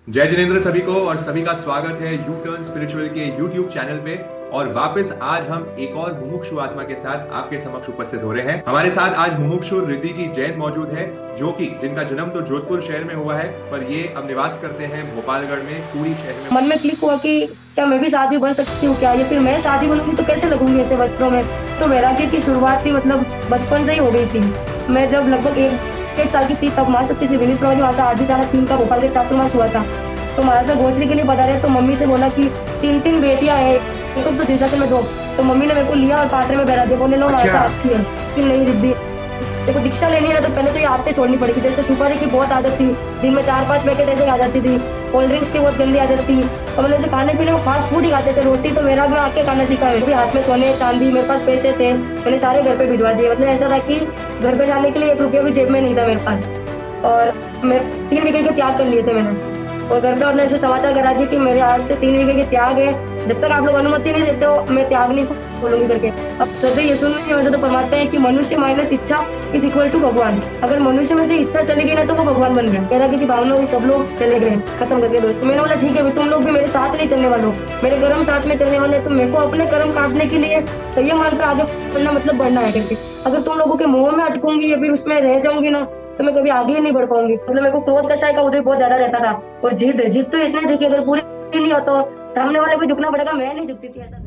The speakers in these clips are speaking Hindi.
जय जिनेंद्र सभी को और सभी का स्वागत है यू टर्न स्पिरिचुअल के यूट्यूब चैनल पे। और वापस आज हम एक और मुमुक्षु आत्मा के साथ आपके समक्ष उपस्थित हो रहे हैं। हमारे साथ आज मुमुक्षु रिद्धि जी जैन मौजूद है, जो कि जिनका जन्म तो जोधपुर शहर में हुआ है, पर ये अब निवास करते हैं भोपालगढ़ में, पूरी शहर में। मन में क्लिक हुआ कि क्या मैं भी साध्वी बन सकती हूँ क्या, या फिर मैं साध्वी बनूंगी तो कैसे लगूंगी ऐसे वस्त्रों में। तो वैराग्य की शुरुआत थी मतलब बचपन से ही हो गई थी। मैं जब लगभग एक एक साल की थी तब माँ शक्ति से विनीत प्रवाह वहां से आरती तारा 3 का भोपाल के चातुर्मास हुआ था। तो महाराज से गोचरी के लिए बता रहे तो मम्मी से बोला कि 3 3 बेटियां हैं, एक तो दिशाचल में 2। तो मम्मी ने मेरे को लिया और पाटरे में बैठा दिया, बोले लो महाराज से अच्छा। आज की है कि नहीं रिद्धि, देखो दीक्षा लेनी है ना तो पहले तो ये आदतें छोड़नी पड़ेगी। जैसे सुपारी की बहुत आदत थी, दिन में 4 5 पैकेट ऐसे ही आ जाती थी। कोल्ड ड्रिंक्स की बहुत गंदी आदत थी। और मतलब ऐसे खाने पीने में फास्ट फूड ही खाते थे, रोटी तो मेरा में आके खाना सीखा है। हाथ में सोने चांदी, मेरे पास पैसे थे, मैंने सारे घर पे भिजवा दिए। मतलब ऐसा था कि घर पे जाने के लिए 1 रुपया भी जेब में नहीं था मेरे पास। और मैं 3 वीके के त्याग कर लिए थे मैंने। और घर पे मतलब ऐसे समाचार करा दिए कि मेरे आज से 3 वीके के त्याग है, जब तक आप लोग अनुमति नहीं देते हो मैं त्याग नहीं बोलूंगी करके। अब सदा ये सुन नहीं वैसे तो परमात्मा है कि मनुष्य माइनस इच्छा इज इक्वल टू भगवान। अगर मनुष्य में से इच्छा चली गई ना तो वो भगवान बन गया। कह रहा कि भावना हुई, सब लोग चले गए, खत्म कर दिया दोस्त। मैंने बोला ठीक है भाई, तुम लोग भी मेरे साथ नहीं चलने वाले हो, मेरे कर्म साथ में चलने वाले। तो मेरे को अपने कर्म काटने के लिए संयम मान कर आगे बढ़ना मतलब बढ़ना है करके। अगर तुम लोगों के मुंह में अटकूंगी या फिर उसमें रह जाऊंगी ना तो मैं कभी आगे ही नहीं बढ़ पाऊंगी। मतलब मेरे को क्रोध कषाय का उदय बहुत ज्यादा रहता था। और जीत तो इसने थी कि अगर पूरी नहीं हो तो सामने वाले को झुकना पड़ेगा, मैं नहीं झुकती थी ऐसा।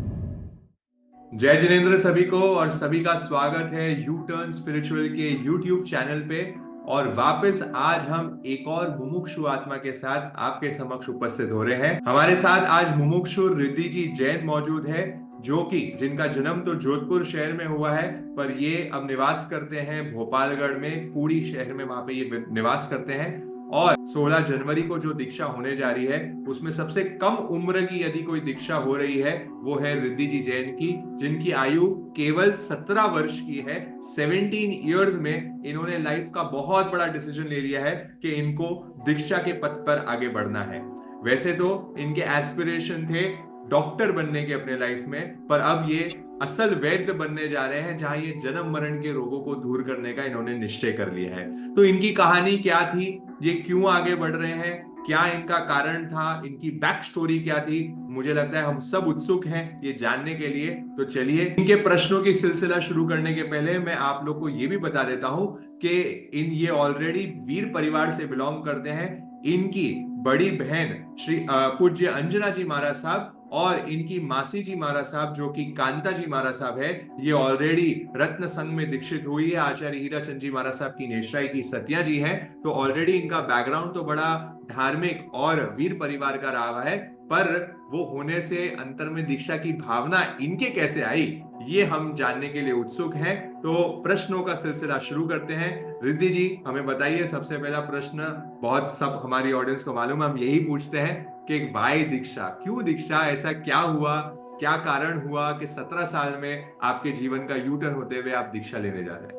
जय जिनेंद्र सभी को और सभी का स्वागत है यू टर्न स्पिरिचुअल के यूट्यूब चैनल पे। और वापस आज हम एक और मुमुक्षु आत्मा के साथ आपके समक्ष उपस्थित हो रहे हैं। हमारे साथ आज मुमुक्षु रिद्धि जी जैन मौजूद है, जो कि जिनका जन्म तो जोधपुर शहर में हुआ है, पर ये अब निवास करते हैं भोपालगढ़ में, पूरी शहर में वहां पे ये निवास करते हैं। और 16 जनवरी को जो दीक्षा होने जा रही है उसमें सबसे कम उम्र की यदि कोई दीक्षा हो रही है वो है रिद्धि जी जैन की, जिनकी आयु केवल 17 वर्ष की है। 17 ईयर्स में इन्होंने लाइफ का बहुत बड़ा डिसीजन ले लिया है कि इनको दीक्षा के पथ पर आगे बढ़ना है। वैसे तो इनके एस्पिरेशन थे डॉक्टर बनने के अपने लाइफ में, पर अब ये असल वैद्य बनने जा रहे हैं, जहां ये जन्म मरण के रोगों को दूर करने का इन्होंने निश्चय कर लिया है। तो इनकी कहानी क्या थी, ये क्यों आगे बढ़ रहे हैं, क्या इनका कारण था, इनकी बैक स्टोरी क्या थी, मुझे लगता है हम सब उत्सुक हैं ये जानने के लिए। तो चलिए इनके प्रश्नों की सिलसिला शुरू करने के पहले मैं आप लोग को ये भी बता देता हूं कि ये ऑलरेडी वीर परिवार से बिलोंग करते हैं। इनकी बड़ी बहन श्री पूज्य अंजना जी महाराज साहब और इनकी मासी जी महाराज साहब जो कि कांता जी महाराज साहब है, ये ऑलरेडी रत्न संघ में दीक्षित हुई है। आचार्य हीराचंद जी महाराज साहब की नेश्राई की सतिया जी है। तो ऑलरेडी इनका बैकग्राउंड तो बड़ा धार्मिक और वीर परिवार का रहा है, पर वो होने से अंतर में दीक्षा की भावना इनके कैसे आई ये हम जानने के लिए उत्सुक हैं। तो प्रश्नों का सिलसिला शुरू करते हैं। रिद्धि जी हमें बताइए, सबसे पहला प्रश्न बहुत सब हमारी ऑडियंस को मालूम है, हम यही पूछते हैं कि वाई दीक्षा, क्यों दीक्षा, ऐसा क्या हुआ, क्या कारण हुआ कि 17 साल में आपके जीवन का यू टर्न होते हुए आप दीक्षा लेने जा रहे हैं।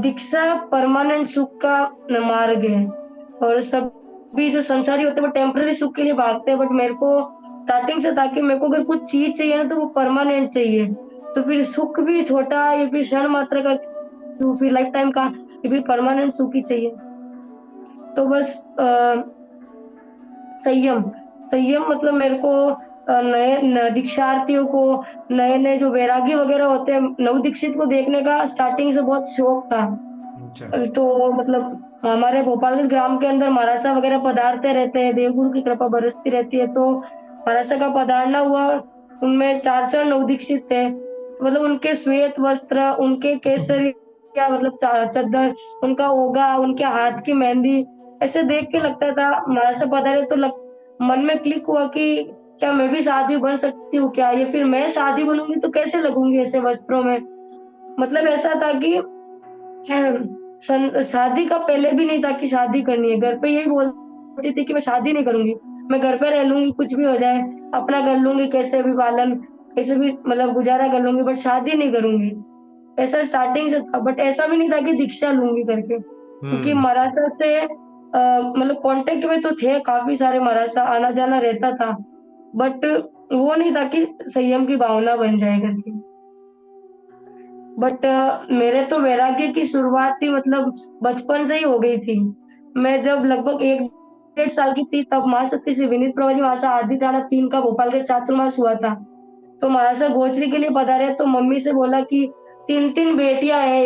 दीक्षा परमानेंट सुख का मार्ग है। और सभी जो संसारी होते हैं वो टेम्पररी सुख के लिए भागते हैं, बट मेरे को स्टार्टिंग से था कि मेरे को अगर कुछ चीज चाहिए ना तो वो परमानेंट चाहिए। तो फिर सुख भी छोटा या फिर क्षण मात्र का, तो फिर लाइफ टाइम का, या फिर परमानेंट सुख ही चाहिए। तो बस संयम। संयम मतलब मेरे को नए दीक्षार्थियों को, नए नए जो वैरागी वगैरह होते हैं नव दीक्षित को देखने का स्टार्टिंग से बहुत शौक था। अच्छा। तो मतलब हमारे भोपालगढ़ ग्राम के अंदर महाराजा वगैरह पधारते रहते हैं, देवगुरु की कृपा बरसती रहती है। तो महाराजा का पधारना हुआ, उनमें 4 4 नवदीक्षित थे। मतलब उनके श्वेत वस्त्र, उनके केसरी या मतलब चद्दर, उनका ओगा, उनके हाथ की मेहंदी, ऐसे देख के लगता था महाराजा पधारे तो मन में क्लिक हुआ कि क्या मैं भी साध्वी बन सकती हूँ क्या, या फिर मैं साध्वी बनूंगी तो कैसे लगूंगी ऐसे वस्त्रों में। मतलब ऐसा था कि शादी का पहले भी नहीं था कि शादी करनी है। घर पे यही बोलती थी कि मैं शादी नहीं करूंगी, मैं घर पे रह लूंगी, कुछ भी हो जाए अपना कर लूंगी, कैसे भी पालन, कैसे भी मतलब गुजारा कर लूंगी, बट शादी नहीं करूंगी। ऐसा स्टार्टिंग से था, बट ऐसा भी नहीं था कि दीक्षा लूंगी करके। क्योंकि हम्म। मराठा से मतलब कांटेक्ट में तो थे, काफी सारे मराठा आना जाना रहता था, बट वो नहीं था कि संयम की भावना बन जाए करके। बट मेरे तो वैराग्य की शुरुआत थी मतलब बचपन से ही हो गई थी। मैं जब लगभग एक 1.5 साल की थी तब महाशक्ति श्री विनीत प्रभु जी महाशय आदि टाना 3 का भोपाल के चातुर्मास हुआ था। तो महाशय गोचरी के लिए पधारे तो मम्मी से बोला कि 3-3 बेटियां हैं,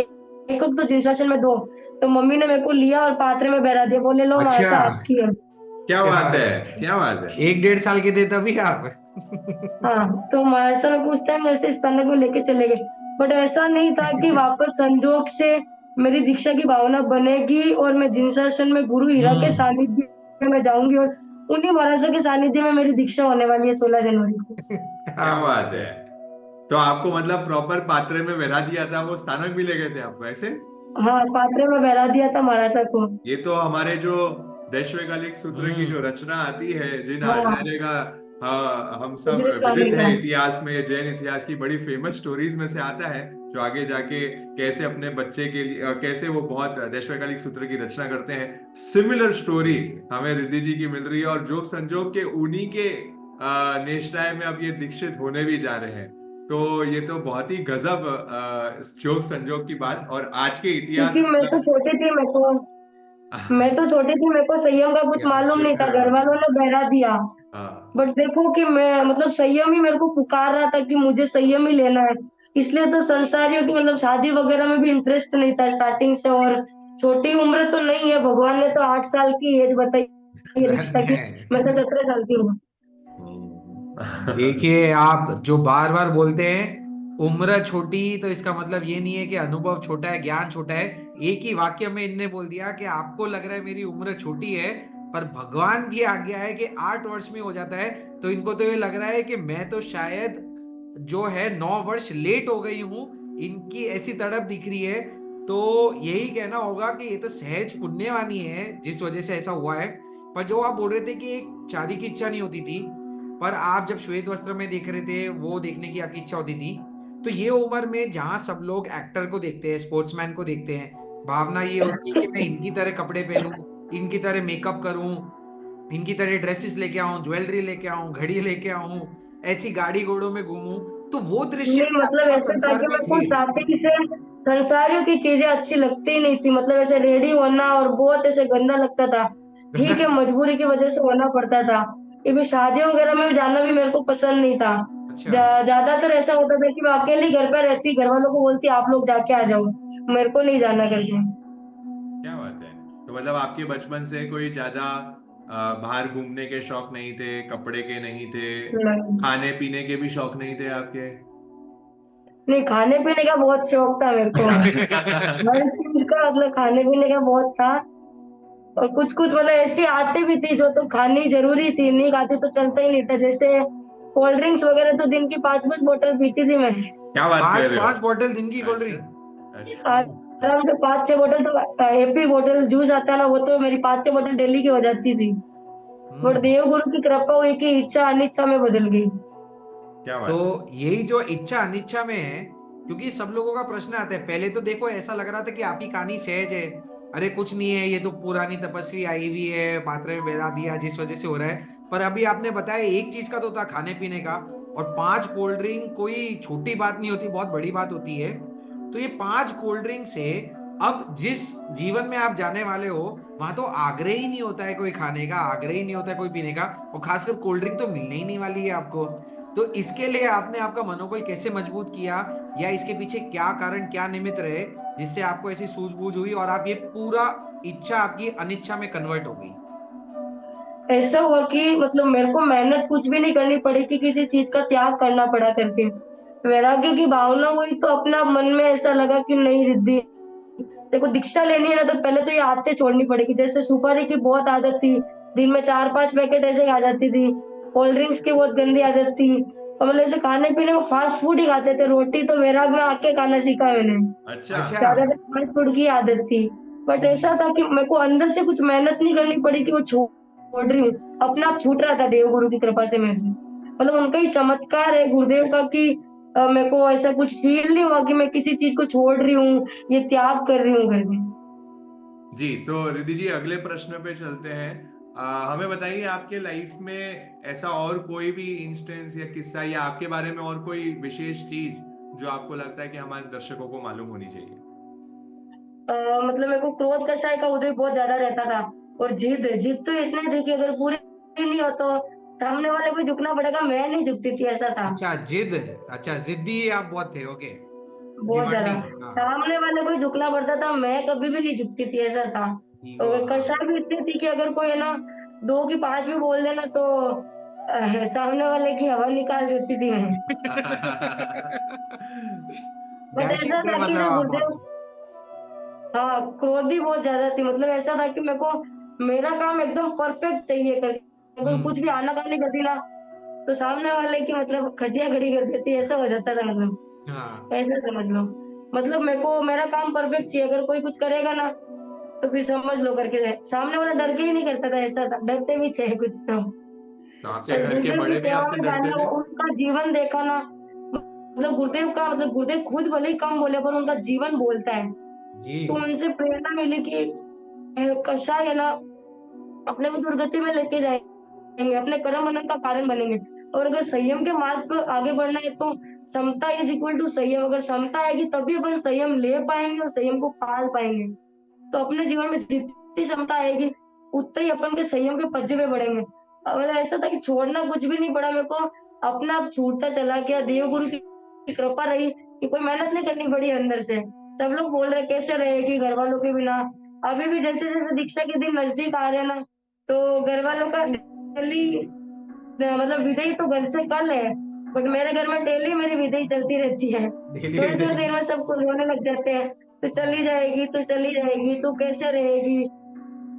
एक तो जिनशासन में 2। तो मम्मी ने मेरे को लिया और पात्र में बहरा दिया, बोले लो अच्छा, महाशय आपकी है। क्या बात है, क्या बात है। 1-1.5 साल के थे तभी आप? हाँ, तो महाशय में कुछ टाइम ऐसे स्तनक में लेके चले गए, बट ऐसा नहीं था कि वापस संजोग से मेरी दीक्षा की भावना बनेगी और मैं जिनशासन में गुरु हीरा के सानिध्य में जाऊंगी और उन्हीं महाराजों के सानिध्य में मेरी दीक्षा होने वाली है 16 जनवरी को। क्या बात है। तो आपको मतलब प्रॉपर पात्रे में बहरा दिया था, वो स्थानक भी ले गए थे आपको ऐसे? हाँ, पात्रे में बहरा दिया था महाराजा को। ये तो हमारे जो दैश्विकालिक सूत्र की जो रचना आती है, जिन हाँ, आचार्य का हम सब मुझे विदित स्वामी है का। इतिहास में, जैन इतिहास की बड़ी फेमस स्टोरीज में से आता है, जो आगे जाके कैसे अपने बच्चे के लिए कैसे वो बहुत दैश्विकालिक सूत्र की रचना करते हैं। सिमिलर स्टोरी हमें रिद्धि जी की मिल रही है और जोग संजोग के उन्हीं के निष्ठाएं में अब ये दीक्षित होने भी जा रहे हैं। तो ये तो बहुत ही गजब जोग संजोग की बात। और आज के इतिहास क्योंकि मैं तो छोटी थी, मेरे को संयम का कुछ मालूम नहीं था, घर वालों ने बहरा दिया। हाँ, बट देखो कि मैं मतलब संयम ही मेरे को पुकार रहा था कि मुझे संयम ही लेना है, इसलिए तो संसारियों की मतलब शादी वगैरह में भी इंटरेस्ट नहीं था स्टार्टिंग से। और छोटी उम्र तो नहीं है, भगवान ने तो 8 साल की एज बताई है दीक्षा की, मैं तो 17 साल की हूँ। देखिए, आप जो बार बार बोलते हैं उम्र छोटी, तो इसका मतलब ये नहीं है कि अनुभव छोटा है, ज्ञान छोटा है। एक ही वाक्य में इनने बोल दिया कि आपको लग रहा है मेरी उम्र छोटी है, पर भगवान की आज्ञा है कि 8 वर्ष में हो जाता है। तो इनको तो ये लग रहा है कि मैं तो शायद जो है 9 वर्ष लेट हो गई हूं, इनकी ऐसी तड़प दिख रही है। तो यही कहना होगा कि ये तो सहज पुण्यवानी है जिस वजह से ऐसा हुआ है। पर जो आप बोल रहे थे कि एक शादी की इच्छा नहीं होती थी, पर आप जब श्वेत वस्त्र में देख रहे थे वो देखने की आपकी इच्छा होती थी, तो ये उम्र में जहां सब लोग एक्टर को देखते हैं, स्पोर्ट्समैन को देखते हैं, भावना ये होती है कि मैं इनकी तरह कपड़े पहनूं, इनकी तरह मेकअप करूं, इनकी तरह ड्रेसेस लेके आऊं, ज्वेलरी लेके आऊं, घड़ी लेके आऊं, ऐसी गाड़ी घोड़ों में घूमूं। तो वो दृश्य नहीं भी आपके मतलब पास ऐसे था संसार कि में मेरे को थे। स्टार्टिंग से संसारियों की चीजें अच्छी लगती ही नहीं थी, मतलब ऐसे रेडी होना और बहुत ऐसे गंदा लगता था। ठीक है, मजबूरी की वजह से होना पड़ता था, क्योंकि शादी वगैरह में जाना भी मेरे को पसंद नहीं था। अच्छा। ज्यादातर ऐसा होता था कि मैं अकेली घर पे रहती, घर वालों को बोलती आप लोग जाके आ जाओ, मेरे को नहीं जाना करके। क्या बात है। तो मतलब आपके बचपन से कोई ज्यादा बाहर घूमने के शौक नहीं थे, कपड़े के नहीं थे, नहीं, खाने पीने के भी शौक नहीं थे आपके? नहीं खाने पीने का बहुत शौक था मेरे को, हर चीज का मतलब खाने पीने का बहुत था। और कुछ कुछ मतलब ऐसी आती भी थी जो तो खानी जरूरी थी, नहीं खाती तो चलता ही नहीं था। जैसे कोल्ड ड्रिंक्स वगैरह तो दिन की 5-5 बोतल पीती थी मैं। क्या बात कर पांच रहे हो। 5 बॉटल दिन की कोल्ड ड्रिंक? अच्छा, अच्छा। आराम से 5-6 बोतल तो एपी बोतल जूस आता है ना, वो तो मेरी 5-6 बोतल डेली की हो जाती थी। बट हम्म। देव गुरु की कृपा हुई कि इच्छा अनिच्छा में बदल गई। क्या बात है। तो यही जो इच्छा अनिच्छा में है, क्योंकि सब लोगों का प्रश्न आता है। पहले तो देखो ऐसा लग रहा था कि आपकी कहानी सहज है, अरे कुछ नहीं है, ये तो पुरानी तपस्वी आई हुई है, पात्र में बैठा दिया जिस वजह से हो रहा है। पर अभी आपने बताया एक चीज का तो था, खाने पीने का। और 5 कोल्ड ड्रिंक कोई छोटी बात नहीं होती, बहुत बड़ी बात होती है। तो ये 5 कोल्ड ड्रिंक से अब जिस जीवन में आप जाने वाले हो, वहां तो आग्रह ही नहीं होता है कोई खाने का, आग्रह ही नहीं होता है कोई पीने का, और खासकर कोल्ड ड्रिंक तो मिलने ही नहीं वाली है आपको। तो इसके लिए आपने आपका मनोबल कैसे मजबूत किया, या इसके पीछे क्या कारण, क्या निमित्त रहे जिससे आपको ऐसी सूझबूझ हुई और आप ये पूरा इच्छा आपकी अनिच्छा में कन्वर्ट हो गई? ऐसा हुआ कि मतलब मेरे को मेहनत कुछ भी नहीं करनी पड़ी कि किसी चीज का त्याग करना पड़ा करके। वैराग्य की भावना हुई तो अपना मन में ऐसा लगा कि नहीं रिद्धि, देखो दीक्षा लेनी है ना तो पहले तो ये आदतें छोड़नी पड़ेगी। जैसे सुपारी की बहुत आदत थी, दिन में 4-5 पैकेट ऐसे ही आ जाती थी। कोल्ड ड्रिंक्स की बहुत गंदी आदत थी, और मतलब ऐसे खाने पीने में फास्ट फूड ही खाते थे। रोटी तो वैराग में आके खाना सीखा मैंने, अच्छा। अच्छा। ज्यादातर फास्ट फूड की आदत थी। बट ऐसा था कि मेरे को अंदर से कुछ मेहनत नहीं करनी पड़ी कि वो छोड़ रही हूँ, अपने आप छूट रहा था देव गुरु की कृपा से मेरे से। मतलब उनका ही चमत्कार है गुरुदेव का कि मेरे को ऐसा कुछ फील नहीं हुआ कि मैं किसी चीज को छोड़ रही हूँ, ये त्याग कर रही हूँ करके। जी, तो रिद्धि जी अगले प्रश्न पे चलते हैं। हमें बताइए आपके लाइफ में ऐसा और कोई भी इंस्टेंस या किस्सा या आपके बारे में और कोई विशेष चीज जो आपको लगता है कि हमारे दर्शकों को मालूम होनी चाहिए। मतलब मेरे को क्रोध कषाय का उदय बहुत ज्यादा रहता था। और जिद जिद तो इतनी थी कि अगर पूरी नहीं हो तो सामने वाले को झुकना पड़ेगा, मैं नहीं झुकती थी, ऐसा था। अच्छा जिद, अच्छा जिद्दी आप बहुत थे, ओके। बहुत ज्यादा। डिमांडिंग, हाँ। सामने वाले को ही झुकना पड़ता था, मैं कभी भी नहीं झुकती थी, ऐसा था। ईगो, तो हाँ। कक्षा भी इतनी थी कि अगर कोई है ना 2 की 5 भी बोल देना तो सामने वाले की हवा निकाल देती थी मैं। बट दहशत ऐसा थे था कि मतलब जो आप गुरुदेव, बहुत। हाँ क्रोधी बहुत ज्यादा थी, मतलब ऐसा था कि मेरे को मेरा काम एकदम परफेक्ट चाहिए कर, अगर कुछ भी हम्म। आनाकानी कर दी ना तो सामने वाले की मतलब खटिया खड़ी कर देती, ऐसा हो जाता था मतलब। हाँ ऐसा समझ लो, मतलब मेरे को मेरा काम परफेक्ट चाहिए, अगर कोई कुछ करेगा ना तो फिर समझ लो करके जाए, सामने वाला डर के ही नहीं करता था, ऐसा था, डरते भी थे कुछ तो। तो आपके और घर के गुरुदेव की बड़े भी सेवा आपसे में डरते जाना, थे? उनका जीवन देखा ना, मतलब गुरुदेव का, मतलब गुरुदेव खुद भले ही कम बोले पर उनका जीवन बोलता है। जी। तो उनसे प्रेरणा मिली कि कषाय है ना अपने को दुर्गति में लेके जाएंगे, अपने कर्म बंधन का कारण बनेंगे। और अगर संयम के मार्ग पर आगे बढ़ना है तो समता इज इक्वल टू संयम, अगर समता आएगी तभी अपन संयम ले पाएंगे और संयम को पाल पाएंगे। तो अपने जीवन में जितनी क्षमता आएगी उतना ही अपन के संयम के पज्जे पे बढ़ेंगे। मतलब ऐसा था कि छोड़ना कुछ भी नहीं पड़ा मेरे को, अपना आप छूटता चला गया, देव गुरु की कृपा रही कि कोई मेहनत नहीं करनी पड़ी अंदर से। सब लोग बोल रहे कैसे रहेगी घर वालों के बिना, अभी भी जैसे जैसे दीक्षा के दिन नजदीक आ रहे हैं ना, तो घर वालों का डेली, मतलब विदाई तो घर से कल है, बट मेरे घर में डेली मेरी विदाई चलती रहती है। डेली थोड़ी थोड़ी डेली। देर में सबको रोने लग जाते हैं, तो चली जाएगी तो चली जाएगी, तो कैसे रहेगी।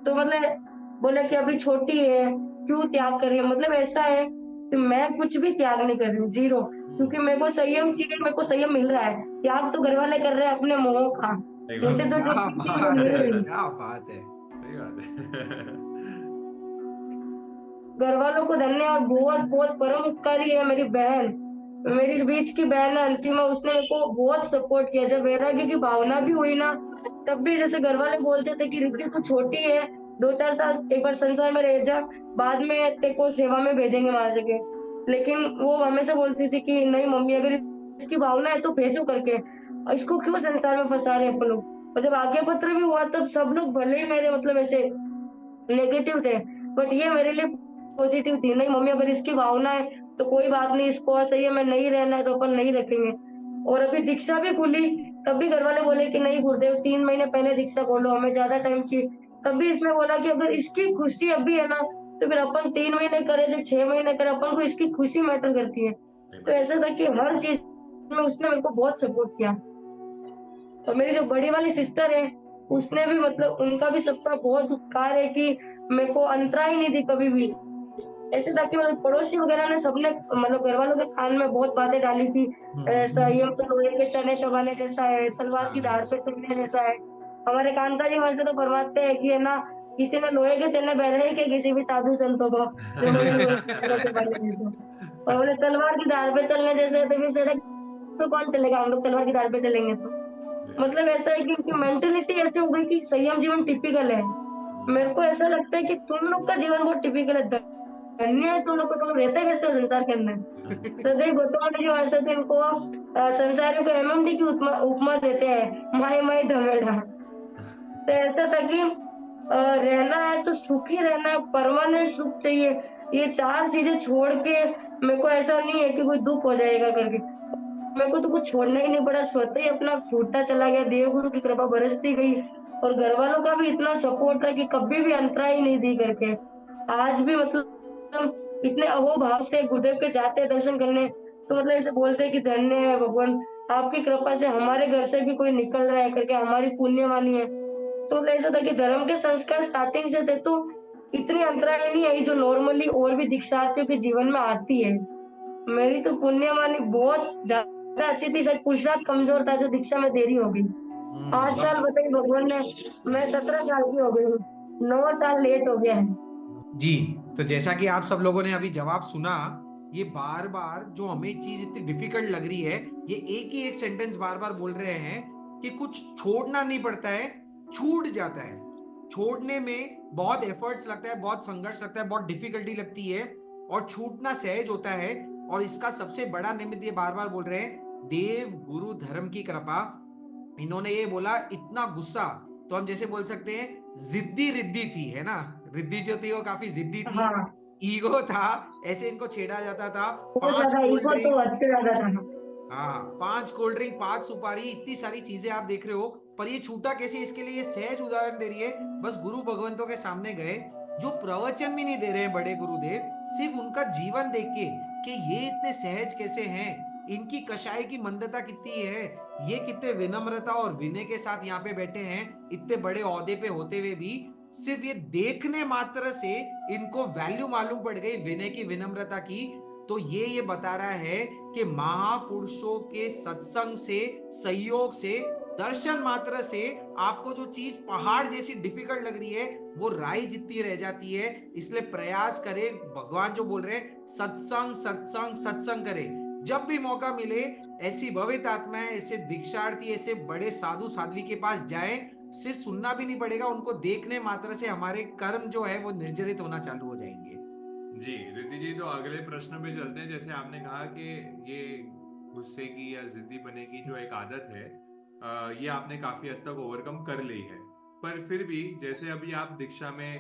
तो मतलब बोले कि अभी छोटी है, क्यों त्याग कर रही है, मतलब ऐसा है कि मैं कुछ भी त्याग नहीं कर रही हूँ, जीरो, क्योंकि मेरे को संयम चाहिए, मेरे को संयम मिल रहा है, त्याग तो घर वाले कर रहे हैं अपने मोह का, सही बात मुझे है। तो जो क्या चाहिए वो बात मिल है, रही है। क्या बात है। सही बात है। घर वालों को धन्यवाद, बहुत बहुत परम उपकारी है मेरी बहन, मेरी बीच की बहन है अंतिमा, उसने मेरे को बहुत सपोर्ट किया, जब वैराग्य की भावना भी हुई ना तब भी, जैसे घर वाले बोलते थे कि रिद्धि तू छोटी है, 2-4 साल एक बार संसार में रह जा, बाद में तेरे को सेवा में भेजेंगे वहां से के, लेकिन वो हमेशा बोलती थी कि नहीं मम्मी, अगर इसकी भावना है तो भेजो करके, इसको क्यों संसार में फंसा रहे अपन लोग। और जब आज्ञा पत्र भी हुआ तब सब लोग भले ही मेरे मतलब ऐसे नेगेटिव थे, बट ये मेरे लिए पॉजिटिव थी, नहीं मम्मी अगर इसकी भावना है तो कोई बात नहीं, इसको असह्य में नहीं रहना है तो अपन नहीं रखेंगे। और अभी दीक्षा भी खुली, तब भी घर वाले बोले कि नहीं गुरुदेव 3 महीने पहले दीक्षा खोलो, हमें ज्यादा टाइम चाहिए। तब भी इसने बोला कि अगर इसकी खुशी अभी है ना तो फिर अपन 3 महीने करे, जब 6 महीने करे, अपन को इसकी खुशी मैटर करती है। सही तो बात ऐसा था कि हर चीज में उसने मेरे को बहुत सपोर्ट किया। और मेरी जो बड़ी वाली सिस्टर है, उसने भी मतलब उनका भी सबका बहुत उपकार है कि मेरे को अंतरा ही नहीं दी कभी भी। ऐसे था कि मतलब पड़ोसी वगैरह ने सबने मतलब घर वालों के कान में बहुत बातें डाली थी, ऐसा ये तो लोहे के चने चबाने जैसा है, तलवार की धार पे चलने जैसा है। हमारे कांता जी वैसे तो फरमाते हैं कि है ना, किसी ने लोहे के चने पहने हैं कि किसी भी साधु संतों को, जो मैंने लोहे के चने चबाने हैं तो। और बोले तलवार की धार पे चलने जैसे है, तो फिर सड़क पे कौन चलेगा, हम लोग तलवार की धार पे चलेंगे तो। है। मतलब ऐसा है कि उनकी मेंटेलिटी ऐसे हो गई कि संयम जीवन टिपिकल है। मेरे को ऐसा लगता है कि तुम लोग का जीवन बहुत टिपिकल है, धन्य है तुम लोग को, तुम लोग रहते कैसे हो संसार के अंदर। सदैव गौतम जी वैसे तो इनको संसारियों को एमएमडी की उपमा उपमा देते हैं, माई माई धमेड़ा। तो ऐसा था कि रहना है तो सुखी रहना है, परमानेंट सुख चाहिए, ये 4 चीजें छोड़ के मेरे को ऐसा नहीं है कि कोई दुख हो जाएगा करके, मेरे को तो कुछ छोड़ना ही नहीं पड़ा, स्वतः ही अपना छूटता चला गया, देवगुरु की कृपा बरसती गई। और घर वालों का भी इतना सपोर्ट है कि कभी भी अंतरा ही नहीं दी करके। आज भी मतलब इतने अहोभाव से गुरुदेव के जाते हैं दर्शन करने, तो मतलब ऐसे बोलते हैं कि धन्य है भगवान, आपकी कृपा से हमारे घर से भी कोई निकल रहा है करके, हमारी पुण्यवानी है। तो मतलब ऐसा था कि धर्म के संस्कार स्टार्टिंग से थे, तो इतनी अंतराय नहीं आई जो नॉर्मली और भी दीक्षार्थियों के जीवन में आती है। मेरी तो पुण्यवानी बहुत ज्यादा अच्छी थी, शायद पुरुषार्थ कमजोर था जो दीक्षा में देरी हो गई। 8 साल अब बताइए भगवान ने, मैं 17 साल की हो गई हूँ, 9 साल लेट हो गया है। जी, तो जैसा कि आप सब लोगों ने अभी जवाब सुना, ये बार बार जो हमें चीज इतनी डिफिकल्ट लग रही है, ये एक ही एक सेंटेंस बार बार बोल रहे हैं कि कुछ छोड़ना नहीं पड़ता है, छूट जाता है। छोड़ने में बहुत एफर्ट्स लगता है, बहुत संघर्ष लगता है, बहुत डिफिकल्टी लगती है, और छूटना सहज होता है। और इसका सबसे बड़ा निमित्त ये बार बार बोल रहे हैं, देव गुरु धर्म की कृपा। इन्होंने ये बोला, इतना गुस्सा तो हम जैसे बोल सकते हैं जिद्दी रिद्दी थी, है ना। रिद्दी जो थी वो काफी जिद्दी थी, हाँ, ईगो था, ऐसे इनको छेड़ा जाता था। बहुत पांच ज्यादा कोल्ड ईगो तो ड्रिंक, हद से ज्यादा था। हाँ 5 कोल्ड ड्रिंक, 5 सुपारी, इतनी सारी चीजें आप देख रहे हो, पर ये छूटा कैसे, इसके लिए ये सहज उदाहरण दे रही है। बस गुरु भगवंतों के सामने गए, जो प्रवचन भी नहीं दे रहे हैं बड़े गुरुदेव, सिर्फ उनका जीवन देख के कि ये इतने सहज कैसे हैं, इनकी कषाय की मंदता कितनी है, ये कितने विनम्रता और विनय के साथ यहाँ पे बैठे हैं, इतने बड़े ओहदे पे होते हुए भी। सिर्फ ये देखने मात्र से इनको वैल्यू मालूम पड़ गई विनय की, विनम्रता की। तो ये बता रहा है कि महापुरुषों के सत्संग से, सहयोग से, दर्शन मात्र से आपको जो चीज पहाड़ जैसी डिफिकल्ट लग रही है वो राई जितनी रह जाती है। इसलिए प्रयास करें, भगवान जो बोल रहे हैं सत्संग सत्संग सत्संग करें। जब भी मौका मिले ऐसी भवित आत्माएं, ऐसे दीक्षार्थी, ऐसे बड़े साधु साध्वी के पास जाएं। सिर्फ सुनना भी नहीं पड़ेगा, उनको देखने मात्र से हमारे कर्म जो है वो निर्जरित होना चालू हो जाएंगे। जी रिद्धि जी, तो अगले प्रश्न पे चलते हैं। जैसे आपने कहा कि ये गुस्से की या जिद्दी बने की जो एक आदत है, ये आपने काफी हद तक ओवरकम कर ली है। पर फिर भी जैसे अभी आप दीक्षा में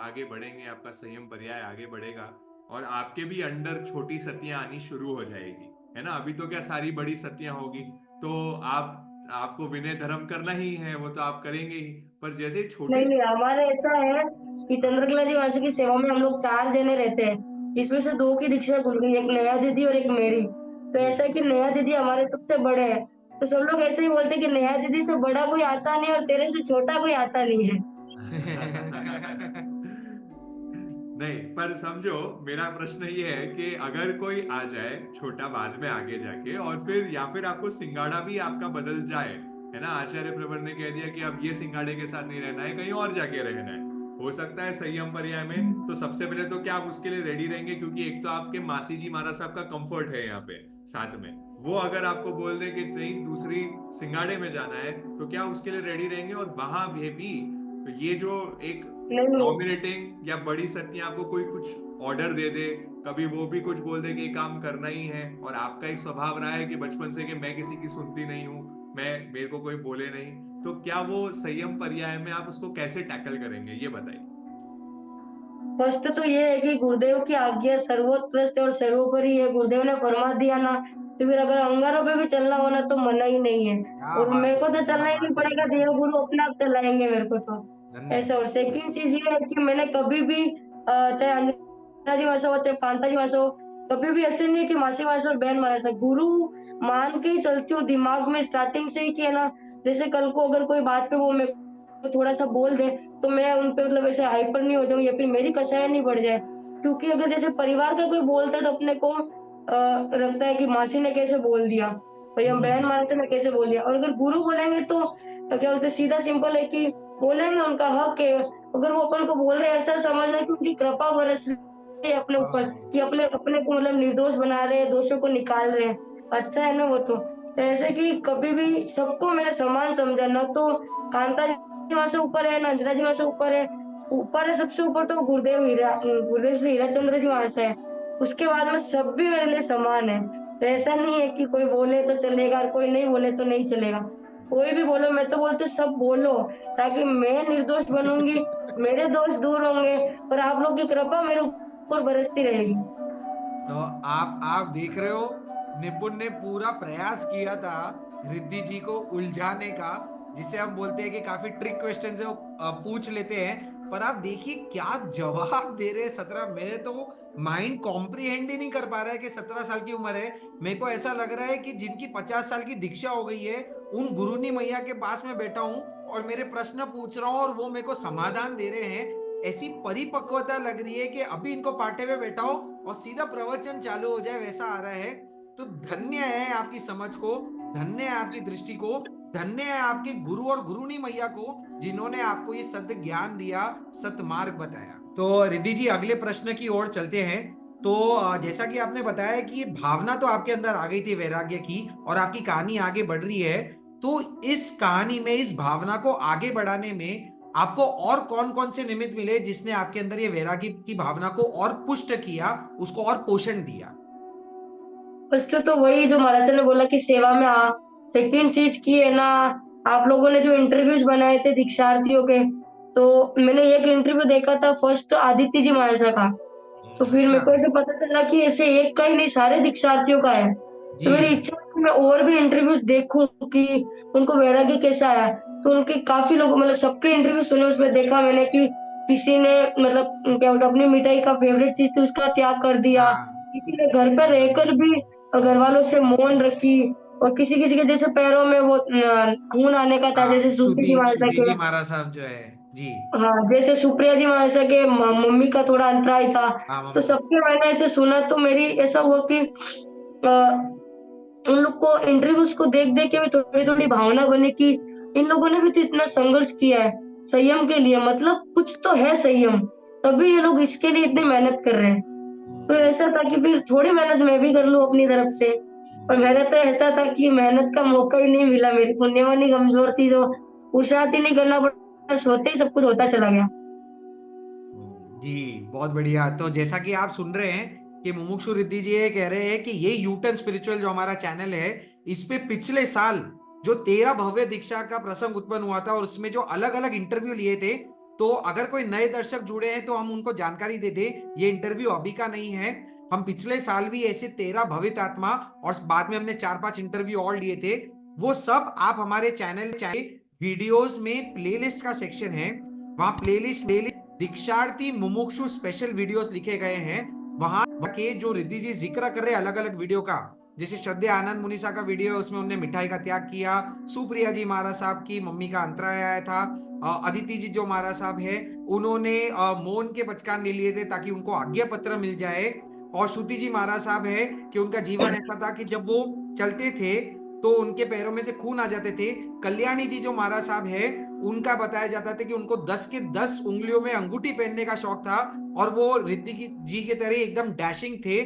आगे बढ़ेंगे, आपका संयम पर्याय आगे बढ़ेगा और आपके भी अंडर छोटी सतियां आनी शुरू हो जाएगी, है ना। अभी तो क्या सारी बड़ी सतियां होगी, तो आपको विनय धर्म करना ही है, वो तो आप करेंगे ही। पर जैसे ही छोटी नहीं नहीं, हमारे ऐसा है कि चंद्रकला जी वंश की सेवा में हम लोग 4 जने रहते हैं, जिसमें से 2 की दीक्षा खुल गई, एक नया दीदी और एक मेरी। तो जी। ऐसा है कि नया दीदी हमारे सबसे बड़े हैं, तो सब लोग ऐसे ही बोलते हैं कि नया दीदी से बड़ा कोई आता नहीं और तेरे से छोटा कोई आता नहीं है। नहीं, पर समझो, मेरा प्रश्न ये है कि अगर कोई आ जाए छोटा बाद में आगे जाके, और फिर या फिर आपको सिंगाड़ा भी आपका बदल जाए, है ना, आचार्य प्रवर ने कह दिया कि अब ये सिंगाड़े के साथ नहीं रहना है, कहीं और जाके रहना है, हो सकता है संयम पर्याय में, तो सबसे पहले तो क्या आप उसके लिए रेडी रहेंगे? क्योंकि एक तो आपके मासी जी महाराज साहब का कंफर्ट है यहाँ पे साथ में, वो अगर आपको बोल दे कि नहीं दूसरी सिंगाड़े में जाना है, तो क्या उसके लिए रेडी रहेंगे? और वहां भी तो ये जो एक नहीं, डोमिनेटिंग या बड़ी सत्य आपको कोई कुछ ऑर्डर दे दे, कभी वो भी कुछ बोल दे कि ये काम करना ही है, और आपका एक स्वभाव रहा है कि बचपन से कि मैं किसी की सुनती नहीं हूँ, मेरे को कोई बोले नहीं, तो क्या वो संयम पर्याय में आप उसको कैसे टैकल करेंगे, ये बताइए। फर्स्ट तो ये है कि गुरुदेव की आज्ञा सर्वोत्कृष्ट और सर्वोपरि है। गुरुदेव ने फरमा दिया ना, तो फिर अगर अंगारों पे भी चलना होना तो मना ही नहीं है। क्या और बात मेरे है, को तो क्या चलना ही नहीं बात है। पड़ेगा, देव गुरु अपने आप चलाएंगे मेरे को तो। ऐसा। धन्य। और सेकंड चीज ये है कि मैंने कभी भी चाहे अंजना जी मासा हो चाहे कांता जी मासा हो, कभी भी ऐसे नहीं है कि मासी मासा और बहन मासा, गुरु मान के ही चलती हूँ दिमाग में स्टार्टिंग से ही, कि है ना, जैसे कल को अगर कोई बात पे वो मेरे को थोड़ा सा बोल दे, तो मैं उन पे मतलब ऐसे हाइपर नहीं हो जाऊं या फिर मेरी कषाय नहीं बढ़ जाए। क्योंकि अगर जैसे परिवार का कोई बोलता है तो अपने को लगता है कि मासी ने कैसे बोल दिया, भाई हम बहन मानते ने कैसे बोल दिया। और अगर गुरु बोलेंगे तो क्या बोलते हैं, सीधा सिंपल है कि बोलेंगे, उनका हक है। अगर वो अपन को बोल रहे हैं, ऐसा समझना कि उनकी कृपा बरस रही है अपने ऊपर, कि अपने अपने को मतलब निर्दोष बना रहे हैं, दोषों को निकाल रहे हैं। अच्छा है ना वो तो। ऐसे कि कभी भी सबको मैंने समान समझा ना, तो कांता जी वहां से ऊपर है ना अंजना जी वहां से ऊपर है सबसे ऊपर तो गुरुदेव श्री हीरा चंद्र जी वहां से है। उसके बाद में सब भी मेरे लिए समान है। तो ऐसा नहीं है कि कोई बोले तो चलेगा और कोई नहीं बोले तो नहीं चलेगा। कोई भी बोलो, मैं तो बोलती हूँ सब बोलो, ताकि मैं निर्दोष बनूंगी, मेरे दोष दूर होंगे और आप लोग की कृपा मेरे ऊपर बरसती रहेगी। तो आप देख रहे हो, निपुण ने पूरा प्रयास किया था रिद्धि जी को उलझाने का, जिसे हम बोलते हैं कि काफी ट्रिक क्वेश्चन से वो पूछ लेते हैं। पर आप देखिए क्या जवाब दे रहे हैं। 17, मेरे तो माइंड कॉम्प्रिहेंड ही नहीं कर पा रहा है कि 17 साल की उम्र है। मेरे को ऐसा लग रहा है कि जिनकी 50 साल की दीक्षा हो गई है, उन गुरुनी मैया के पास में बैठा हूं और मेरे प्रश्न पूछ रहा हूं और वो मेरे को समाधान दे रहे हैं। ऐसी परिपक्वता लग रही है कि अभी इनको पाटे में बैठाओ और सीधा प्रवचन चालू हो जाए, वैसा आ रहा है। तो धन्य है आपकी समझ को, धन्य है आपकी दृष्टि को, धन्य है आपके गुरु और गुरुनी मैया को, जिन्होंने आपको ये सत्य ज्ञान दिया, सत्य मार्ग बताया। तो रिद्धि जी अगले प्रश्न की ओर चलते हैं। तो जैसा कि आपने बताया कि ये भावना तो आपके अंदर आ गई थी वैराग्य की, और आपकी कहानी आगे बढ़ रही है। तो इस कहानी में, इस भावना को आगे बढ़ाने में आपको और कौन कौन से निमित्त मिले जिसने आपके अंदर ये वैराग्य की भावना को और पुष्ट किया, उसको और पोषण दिया? फर्स्ट तो वही जो महाराज ने बोला कि सेवा में आ। सेकंड चीज की है ना, आप लोगों ने जो इंटरव्यूज बनाए थे दीक्षार्थियों के, तो मैंने एक इंटरव्यू देखा था फर्स्ट आदित्य जी मानसा का। तो फिर अच्छा। मेरे को ऐसे पता चला कि ऐसे एक का ही नहीं, सारे दीक्षार्थियों का है। तो जी। मेरी इच्छा है कि मैं और भी इंटरव्यूज देखूं कि उनको वैराग्य कैसा आया। तो उनके काफी लोग, मतलब सबके इंटरव्यू सुने, उसमें देखा मैंने कि किसी ने मतलब क्या बोलते, अपनी मिठाई का फेवरेट चीज थी उसका त्याग कर दिया, हाँ। किसी ने घर पर रहकर भी घर वालों से मौन रखी, और किसी किसी के जैसे पैरों में वो खून आने का था, हाँ, जैसे सूती सुधी माता सुधी के। जी महाराज साहब जो है। जी। हाँ, जैसे सुप्रिया जी मानसा के मम्मी का थोड़ा अंतराय था। हाँ तो मम्मी। सबके मैंने ऐसे सुना, तो मेरी ऐसा हुआ कि उन लोग को इंटरव्यूज को देख देख के भी थोड़ी थोड़ी भावना बनी कि इन लोगों ने भी तो इतना संघर्ष किया है संयम के लिए, मतलब कुछ तो है संयम, तभी ये लोग इसके लिए इतनी मेहनत कर रहे हैं। तो ऐसा था कि फिर थोड़ी मेहनत मैं भी कर लूं अपनी तरफ से। और मेरा तो ऐसा था कि मेहनत का मौका ही नहीं मिला, मेरी पुण्यवानी कमजोर थी, तो पुरुषार्थ ही नहीं करना पड़ा, सोते ही सब कुछ होता चला गया। जी, बहुत बढ़िया। तो जैसा कि आप सुन रहे हैं कि मुमुक्षु रिद्धि जी ये कह रहे हैं कि ये यूटर्न स्पिरिचुअल जो हमारा चैनल है, इस पे पिछले साल जो 13 भव्य दीक्षा का प्रसंग उत्पन्न हुआ था और उसमें जो अलग अलग इंटरव्यू लिए थे, तो अगर कोई नए दर्शक जुड़े हैं तो हम उनको जानकारी दे दें, ये इंटरव्यू अभी का नहीं है। हम पिछले साल भी ऐसे 13 भवित आत्मा और बाद में हमने 4-5 इंटरव्यू और लिए थे। वो सब आप हमारे चैनल चाहे वीडियोस में प्लेलिस्ट का सेक्शन है, वहां प्लेलिस्ट दीक्षार्थी मुमुक्षु स्पेशल वीडियोस लिखे गए हैं। वहां के जो रिद्धि जी जिक्र कर रहे हैं अलग अलग वीडियो का, जैसे श्रद्धेय आनंद मुनिसा का वीडियो है, उसमें उन्होंने मिठाई का त्याग किया। सुप्रिया जी महाराज साहब की मम्मी का अंतराय आया था। अदिति जी जो महाराज साहब है, उन्होंने मौन के बचकान ले लिए थे ताकि उनको आज्ञा पत्र मिल जाए। और श्रुति जी महाराज साहब है कि उनका जीवन ऐसा था कि जब वो चलते थे तो उनके पैरों में से खून आ जाते थे। कल्याणी जी जो महाराज साहब है, उनका बताया जाता था कि उनको 10 के 10 उंगलियों में अंगूठी पहनने का शौक था और वो रिद्धि जी की तरह एकदम डैशिंग थे।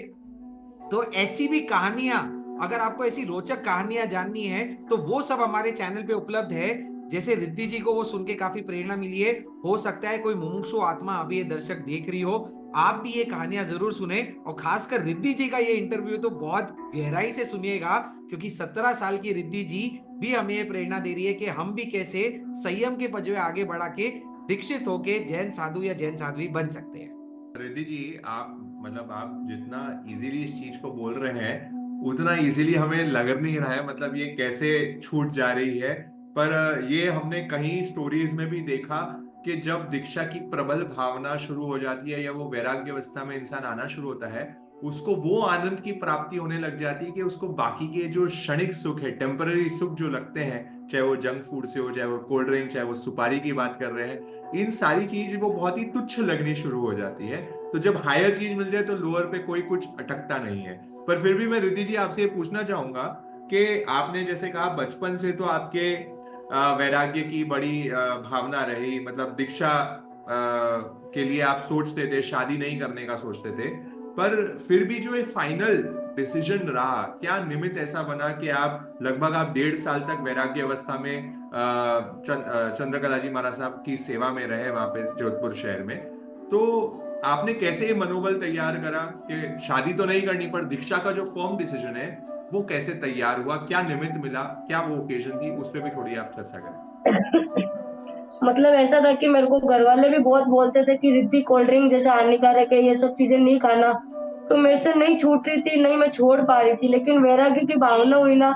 तो ऐसी भी कहानियां, अगर आपको ऐसी रोचक कहानियां जाननी है तो वो सब हमारे चैनल पे उपलब्ध है। जैसे रिद्धि जी को वो सुन के काफी प्रेरणा मिली है, हो सकता है कोई मुमुक्षु आत्मा अभी ये दर्शक देख रही हो, आप भी ये कहानियां जरूर सुने। और खासकर रिद्धि जी का ये इंटरव्यू तो बहुत गहराई से सुनिएगा, क्योंकि 17 साल की रिद्धि जी भी हमें ये प्रेरणा दे रही है कि हम भी कैसे संयम के पजवे आगे बढ़ा के दीक्षित होके जैन साधु या जैन साध्वी बन सकते हैं। रिद्धि जी, आप मतलब आप जितना इजीली इस चीज को बोल रहे हैं उतना इजीली हमें लग नहीं रहा है, मतलब ये कैसे छूट जा रही है। पर ये हमने कहीं स्टोरीज में भी देखा कि जब दीक्षा की प्रबल भावना शुरू हो जाती है या वो वैराग्य अवस्था में इंसान आना शुरू होता है, उसको वो आनंद की प्राप्ति होने लग जाती है कि उसको बाकी के जो क्षणिक सुख है, टेम्पररी सुख जो लगते हैं, चाहे वो जंक फूड से हो, चाहे वो कोल्ड ड्रिंक, चाहे वो सुपारी की बात कर रहे हैं, इन सारी चीज वो बहुत ही तुच्छ लगनी शुरू हो जाती है। तो जब हायर चीज मिल जाए तो लोअर पे कोई कुछ अटकता नहीं है। पर फिर भी मैं रिद्धि जी आपसे ये पूछना चाहूंगा कि आपने जैसे कहा बचपन से तो आपके वैराग्य की बड़ी भावना रही, मतलब दीक्षा के लिए आप सोचते थे, शादी नहीं करने का सोचते थे, पर फिर भी जो ये फाइनल डिसीजन रहा, क्या निमित्त ऐसा बना कि आप लगभग आप 1.5 साल तक वैराग्य अवस्था में चंद्रकला जी महाराज साहब की सेवा में रहे वहां पे जोधपुर शहर में। तो आपने कैसे ये मनोबल तैयार करा कि शादी तो नहीं करनी पर दीक्षा का जो फर्म डिसीजन है वो कैसे तैयार हुआ, क्या निमित्त मिला, क्या वो ओकेजन थी, उस पर भी थोड़ी आप चर्चा करें। मतलब ऐसा था कि मेरे को घर वाले भी बहुत बोलते थे कि रिद्धि कोल्ड ड्रिंक जैसा हानिकारक है, ये सब चीजें नहीं खाना। तो मेरे से नहीं छूट रही थी, नहीं मैं छोड़ पा रही थी, लेकिन वैराग्य की भावना हुई ना,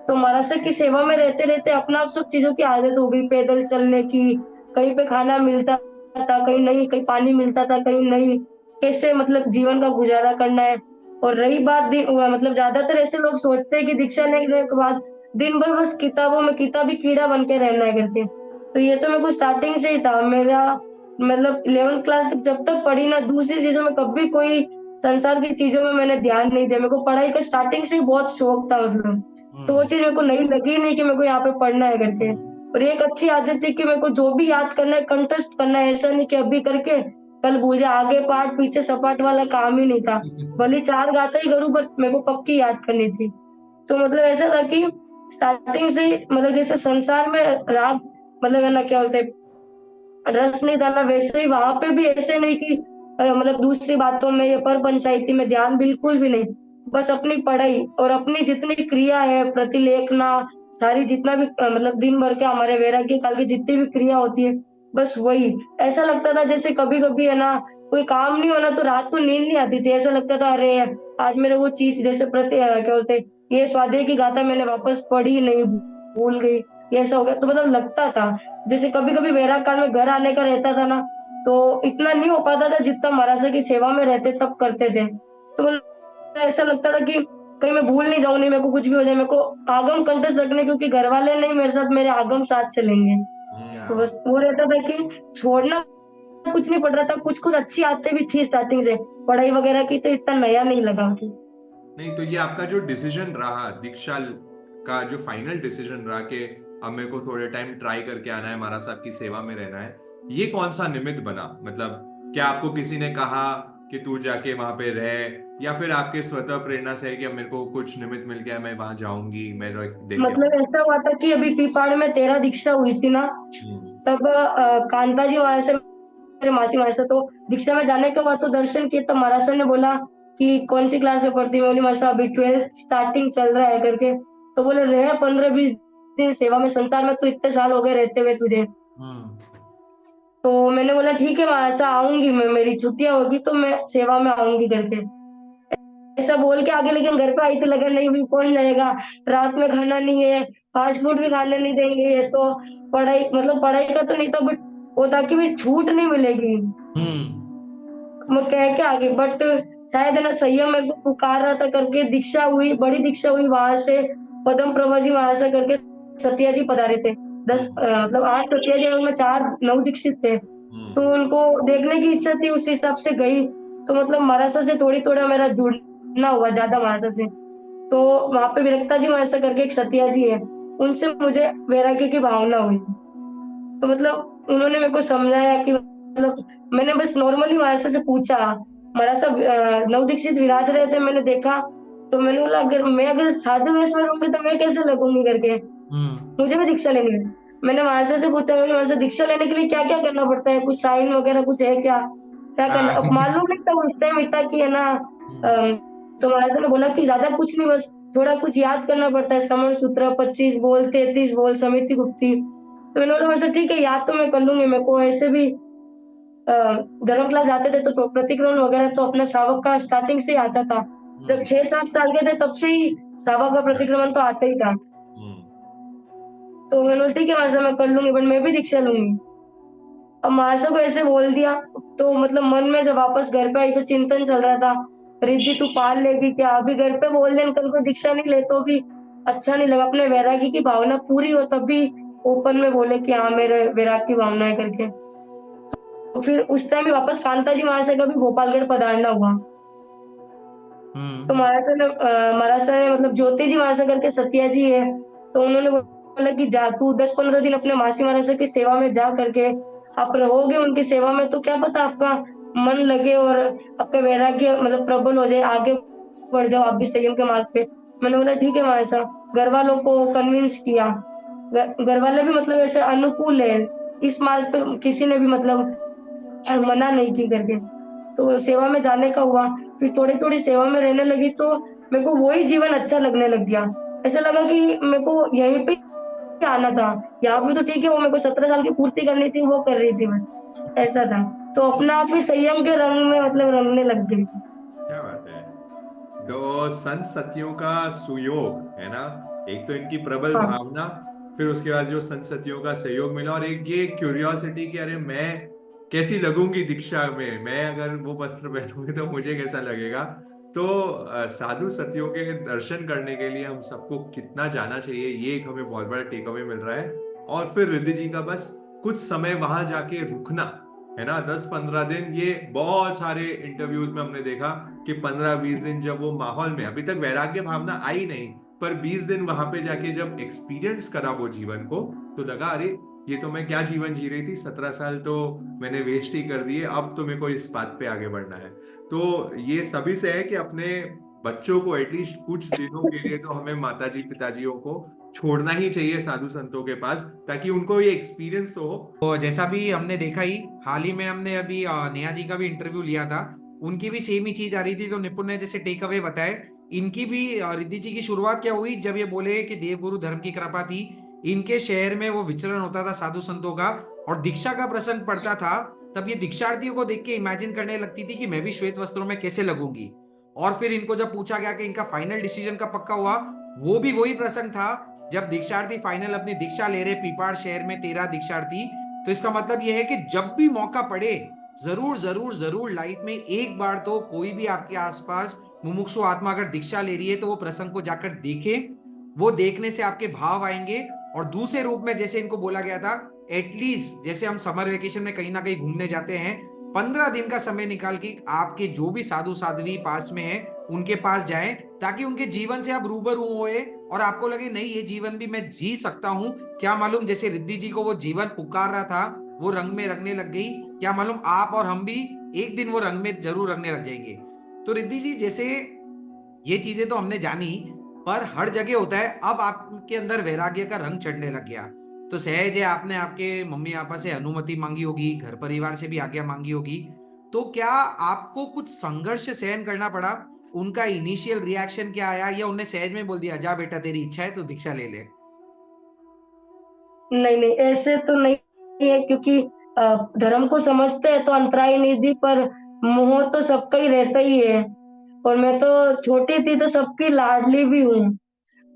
तो महाराज सर की सेवा में रहते रहते अपना आप सब चीजों की आदत हो गई, पैदल चलने की, कहीं पे खाना मिलता था कहीं नहीं, कहीं पानी मिलता था कहीं नहीं, कैसे मतलब जीवन का गुजारा करना है। और रही बात दिन हुआ, मतलब ज्यादातर ऐसे लोग सोचते हैं कि दीक्षा लेने के बाद दिन भर बस किताबों में किताबी कीड़ा बन के रहना है करके। तो ये तो मेरे को स्टार्टिंग से ही था मेरा, मतलब 11th क्लास तक जब तक पढ़ी ना, दूसरी चीजों में कभी कोई संसार की चीजों में मैंने ध्यान नहीं दिया। मेरे को पढ़ाई का स्टार्टिंग से ही बहुत शौक था, मतलब तो वो चीज मेरे को नहीं लगी नहीं कि मेरे को यहाँ पे पढ़ना है करके। और एक अच्छी आदत थी कि मेरे को जो भी याद करना है कंठस्थ करना है, ऐसा नहीं कि अभी करके कल भूल आगे पाठ पीछे सपाट वाला काम ही नहीं था। भले चार गाता ही करूँ बट मेरे को पक्की याद करनी थी। तो मतलब ऐसा था कि स्टार्टिंग से मतलब जैसे संसार में राग, मतलब है ना क्या बोलते, रस नहीं था ना, वैसे ही वहां पे भी ऐसे नहीं कि मतलब दूसरी बातों में या पर पंचायती में ध्यान बिल्कुल भी नहीं। बस अपनी पढ़ाई और अपनी जितनी क्रिया है प्रतिलेखना, सारी जितना भी मतलब दिन भर के हमारे वैराग्य काल की जितनी भी क्रिया होती है, बस वही ऐसा लगता था जैसे कभी कभी है ना कोई काम नहीं होना तो रात को नींद नहीं आती थी। ऐसा लगता था अरे आज मेरे वो चीज जैसे क्या बोलते हैं, ये स्वाध्याय की गाथा मैंने वापस पढ़ी नहीं, भूल गई, ये ऐसा हो गया। तो मतलब लगता था जैसे कभी कभी वैराग काल में घर आने का रहता था ना, तो इतना नहीं हो पाता था जितना महाराजा की सेवा में रहते तब करते थे। तो मतलब ऐसा लगता था कि कहीं मैं भूल नहीं जाऊं, नहीं मेरे को कुछ भी हो जाए, मेरे को आगम कंठस्थ रखने, क्योंकि घर वाले नहीं मेरे साथ, मेरे आगम साथ चलेंगे। तो हम्म। बस वो रहता था कि छोड़ना कुछ नहीं पड़ रहा था, कुछ कुछ अच्छी आदतें भी थी स्टार्टिंग से, पढ़ाई वगैरह की तो इतना नया नहीं लगा कि। नहीं, तो ये आपका जो डिसीजन रहा दीक्षा का, जो फाइनल डिसीजन रहा कि अब मेरे को थोड़े टाइम ट्राई करके आना है, महाराज साहब की सेवा में रहना है, ये कौन सा निमित्त बना? मतलब क्या आपको किसी ने कहा कि तू जाके वहां पे रह, या फिर आपके स्वतः प्रेरणा से है कि अब मेरे को कुछ निमित्त मिल गया, मैं वहां जाऊंगी, मैं देख के मतलब आऊंगी? ऐसा हुआ था कि अभी पीपाड़ में 13 दीक्षा हुई थी ना, हम्म। तब कांता जी वहां से, मेरे मासी वहां से, तो दीक्षा में जाने के बाद तो दर्शन किए, तो महाराज सर ने बोला कि कौन सी क्लास में पढ़ती है, मैं बोली मासा अभी 12th स्टार्टिंग चल रहा है करके। तो बोले रहे 15-20 दिन सेवा में, संसार में तो इतने साल हो गए रहते हुए तुझे। हम्म। तो मैंने बोला ठीक है महाराज साहब आऊंगी मैं, मेरी छुट्टियां होगी तो मैं सेवा में आऊंगी करके, ऐसा बोल के आगे। लेकिन घर पे आई तो लगा नहीं भी कौन जाएगा, रात में खाना नहीं है, फास्ट फूड भी खाने नहीं देंगे, ये तो पढ़ाई मतलब पढ़ाई का तो नहीं था, बट वो था कि भी छूट नहीं मिलेगी। हम्म। मैं कह के आगे, बट शायद है ना संयम मेरे को पुकार रहा था करके दीक्षा हुई, बड़ी दीक्षा हुई वहां से, पदम प्रभा जी वहां से करके सत्या जी पधारे थे। हम्म। मतलब 8 सत्या जी, उनमें 4 नव दीक्षित थे। तो हम्म। उनको देखने की इच्छा थी, उस हिसाब से गई। तो मतलब महाराष्ट्र से थोड़ी थोड़ा मेरा जुड़ना हुआ ज्यादा महाराष्ट्र से। तो वहां पे विरक्ता जी महाराष्ट्र करके एक सत्या जी है, उनसे मुझे वैराग्य की भावना हुई। तो मतलब उन्होंने मेरे को समझाया कि मतलब मैंने बस नॉर्मली महाराज से पूछा, महाराज साहब नव दीक्षित विराज रहे थे मैंने देखा, तो मैंने बोला अगर साधु वेश में रहूंगी तो मैं कैसे लगूंगी करके, हम्म। मुझे भी दीक्षा लेनी है। मैंने महाराज से पूछा, मैंने महाराज से दीक्षा लेने के लिए क्या क्या करना पड़ता है, कुछ साइन वगैरह कुछ है क्या, क्या करना, हाँ। अब मालूम नहीं था उस टाइम इतना कि है ना। तो महाराज ने बोला कि ज्यादा कुछ नहीं, बस थोड़ा कुछ याद करना पड़ता है, श्रवण सूत्र 25 बोल 33 बोल समिति गुप्ती। तो मैंने बोला वैसे ठीक है याद तो मैं कर लूंगी, मेरे को ऐसे भी धर्म क्लास जाते थे तो प्रतिक्रमण वगैरह तो अपना श्रावक का स्टार्टिंग से ही आता था, जब 6-7 साल के थे तब से ही श्रावक का प्रतिक्रमण तो आता ही था। हम्म। तो मैंने बोला ठीक है महाराज मैं कर लूंगी, बट मैं भी दीक्षा लूंगी। अब महाराज को ऐसे बोल दिया, तो मतलब मन में जब वापस घर पे आई तो चिंतन चल रहा था, रिद्धि तू पाल लेगी क्या, अभी घर पे बोल दें कल को दीक्षा नहीं ले तो भी अच्छा नहीं लगा, अपने वैरागी की भावना पूरी हो तभी ओपन में बोले कि हाँ मेरे वैराग की भावना है करके। तो फिर उस टाइम ही वापस कांता जी वहां से कभी गोपालगढ़ पधारना हुआ। तो हम्म। महाराज ने मतलब ज्योति जी महाराज करके सत्या जी है, तो उन्होंने बोला कि जा तू 10-15 दिन अपने मासी महाराज की सेवा में जा करके, आप रहोगे उनकी सेवा में तो क्या पता आपका मन लगे और आपका वैराग्य मतलब प्रबल हो जाए, आगे बढ़ जाओ आप भी संयम के मार्ग पे। मैंने बोला ठीक है महाराज साहब, घर वालों को कन्विंस किया, घर वाले भी मतलब ऐसे अनुकूल है इस मार्ग पे, किसी ने भी मतलब मना नहीं की करके। तो सेवा में जाने का हुआ, फिर थोड़ी थोड़ी सेवा में रहने लगी तो मेरे को वही जीवन अच्छा लगने लग गया। ऐसा लगा कि मेरे को यहीं पे आना था, यहाँ पे तो ठीक है, वो मेरे को 17 साल की पूर्ति करनी थी वो कर रही थी बस, ऐसा था। तो अपना आप ही संयम के रंग में मतलब रंगने लग गई। क्या बात है। तो संत सतियों का सुयोग है ना, एक तो इनकी प्रबल हाँ भावना, फिर उसके बाद जो संत सतियों का सहयोग मिला, और एक ये क्यूरियोसिटी कि अरे मैं कैसी लगूंगी दीक्षा में, मैं अगर वो वस्त्र पहनूंगी तो मुझे कैसा लगेगा। तो साधु सतियों के दर्शन करने के लिए हम सबको कितना जाना चाहिए, ये एक हमें बहुत बड़ा टेक अवे मिल रहा है। और फिर रिद्धि जी का बस कुछ समय वहां जाके रुकना, है ना, 10-15 दिन, ये बहुत सारे इंटरव्यूज में हमने देखा कि 15-20 दिन जब वो माहौल में, अभी तक वैराग्य भावना आई नहीं, पर 20 दिन वहां पे जाके जब एक्सपीरियंस करा वो जीवन को, तो लगा अरे ये तो मैं क्या जीवन जी रही थी, 17 साल तो मैंने वेस्ट ही कर दिए, अब तो मेरे को इस बात पे आगे बढ़ना है। तो ये सभी से है कि अपने बच्चों को एटलीस्ट कुछ दिनों के लिए तो हमें माताजी पिताजियों को छोड़ना ही चाहिए साधु संतों के पास, ताकि उनको ये एक्सपीरियंस हो। तो जैसा भी हमने देखा ही, हाल ही में हमने अभी नेहा जी का भी इंटरव्यू लिया था, उनकी भी सेम ही चीज आ रही थी, तो निपुण ने जैसे टेक अवे बताए, इनकी भी रिद्धि जी की शुरुआत क्या हुई, जब ये बोले कि देवगुरु धर्म की कृपा थी, इनके शहर में वो विचरण होता था साधु संतों का, और दीक्षा का प्रसंग पड़ता था, तब ये दीक्षार्थियों को देख के इमेजिन करने लगती थी कि मैं भी श्वेत वस्त्रों में कैसे लगूंगी। और फिर इनको जब पूछा गया कि इनका फाइनल डिसीजन का पक्का हुआ, वो भी वही प्रसंग था जब दीक्षार्थी फाइनल अपनी दीक्षा ले रहे पीपाड़ शहर में 13 दीक्षार्थी। तो इसका मतलब यह है कि जब भी मौका पड़े, जरूर जरूर जरूर लाइफ में एक बार तो कोई भी आपके आसपास मुमुक्षु आत्मा अगर दीक्षा ले रही है तो वो प्रसंग को जाकर देखें। वो देखने से आपके भाव आएंगे। और दूसरे रूप में जैसे इनको बोला गया था, एटलीस्ट जैसे हम समर वेकेशन में कहीं ना कहीं घूमने जाते हैं, 15 दिन का समय निकाल के आपके जो भी साधु साध्वी पास में है उनके पास जाएं, ताकि उनके जीवन से आप रूबरू हुए और आपको लगे नहीं ये जीवन भी मैं जी सकता हूं। क्या मालूम जैसे रिद्धि जी को वो जीवन पुकार रहा था वो रंग में रंगने लग गई, क्या मालूम आप और हम भी एक दिन वो रंग में जरूर रंगने लग जाएंगे। तो रिद्धि जी जैसे ये चीजें तो हमने जानी, पर हर जगह होता है अब आपके अंदर वैराग्य का रंग चढ़ने लग गया, तो सहज है आपने आपके मम्मी पापा से अनुमति मांगी होगी, घर परिवार से भी आज्ञा मांगी होगी, तो क्या आपको कुछ संघर्ष सहन करना पड़ा? उनका इनिशियल रिएक्शन क्या आया, या उन्हें सहज में बोल दिया जा बेटा तेरी इच्छा है तो दीक्षा ले ले? नहीं नहीं, ऐसे तो नहीं है, क्योंकि धर्म को समझते हैं तो अंतराय नहीं दी, पर मोह तो सबका ही रहता ही है। और मैं तो छोटी थी तो सबकी लाडली भी हूँ।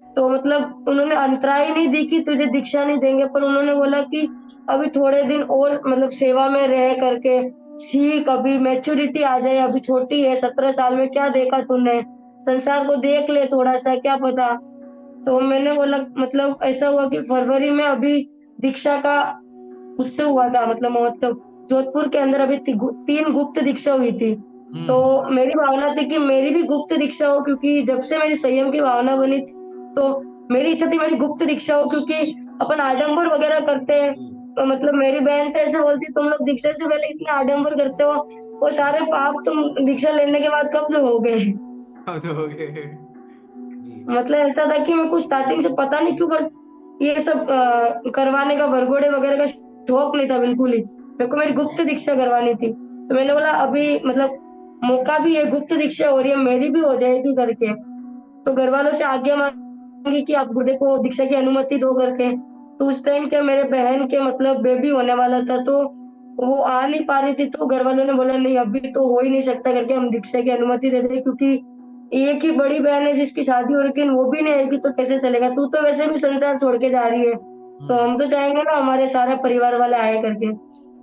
तो मतलब उन्होंने अंतराय नहीं दी कि तुझे दीक्षा नहीं देंगे, पर उन्होंने बोला कि अभी थोड़े दिन और मतलब सेवा में रह करके सीख, अभी मैच्योरिटी आ जाए, अभी छोटी है, 17 साल में क्या देखा तूने, संसार को देख ले थोड़ा सा, क्या पता। तो मैंने बोला मतलब ऐसा हुआ कि फरवरी में अभी दीक्षा का उत्सव हुआ था, मतलब महोत्सव जोधपुर के अंदर, अभी 3 गुप्त दीक्षा हुई थी। तो मेरी भावना थी कि मेरी भी गुप्त दीक्षा हो, क्योंकि जब से मेरी संयम की भावना बनी तो मेरी इच्छा थी मेरी गुप्त दीक्षा हो, क्योंकि अपन आडंबर वगैरह करते हैं। तो मतलब मेरी बहन तो ऐसे बोलती तुम लोग दीक्षा से पहले इतने आडंबर करते हो, वो सारे पाप तुम दीक्षा लेने के बाद कब से हो गए। तो हो गए जी। मतलब ऐसा था कि मेरे को स्टार्टिंग से पता नहीं क्यों, बट ये सब करवाने का, वरघोड़े वगैरह का शौक नहीं था बिल्कुल ही। मेरे को मेरी गुप्त दीक्षा करवानी थी, तो मैंने बोला अभी मतलब मौका भी है, गुप्त दीक्षा हो रही है, मेरी भी हो जाएगी करके। तो घर वालों से आज्ञा मांगी कि आप गुड्डे को दीक्षा की अनुमति दो करके। तो उस टाइम क्या मेरे बहन के मतलब बेबी होने वाला था, तो वो आ नहीं पा रही थी, तो घर वालों ने बोला नहीं अभी तो हो ही नहीं सकता करके, हम दीक्षा की अनुमति दे दें, क्योंकि एक ही बड़ी बहन है जिसकी शादी हो रही है, वो भी नहीं आएगी तो कैसे चलेगा, तू तो वैसे भी संसार छोड़ के जा रही है, तो हम तो चाहेंगे ना हमारे सारा परिवार वाले आए करके।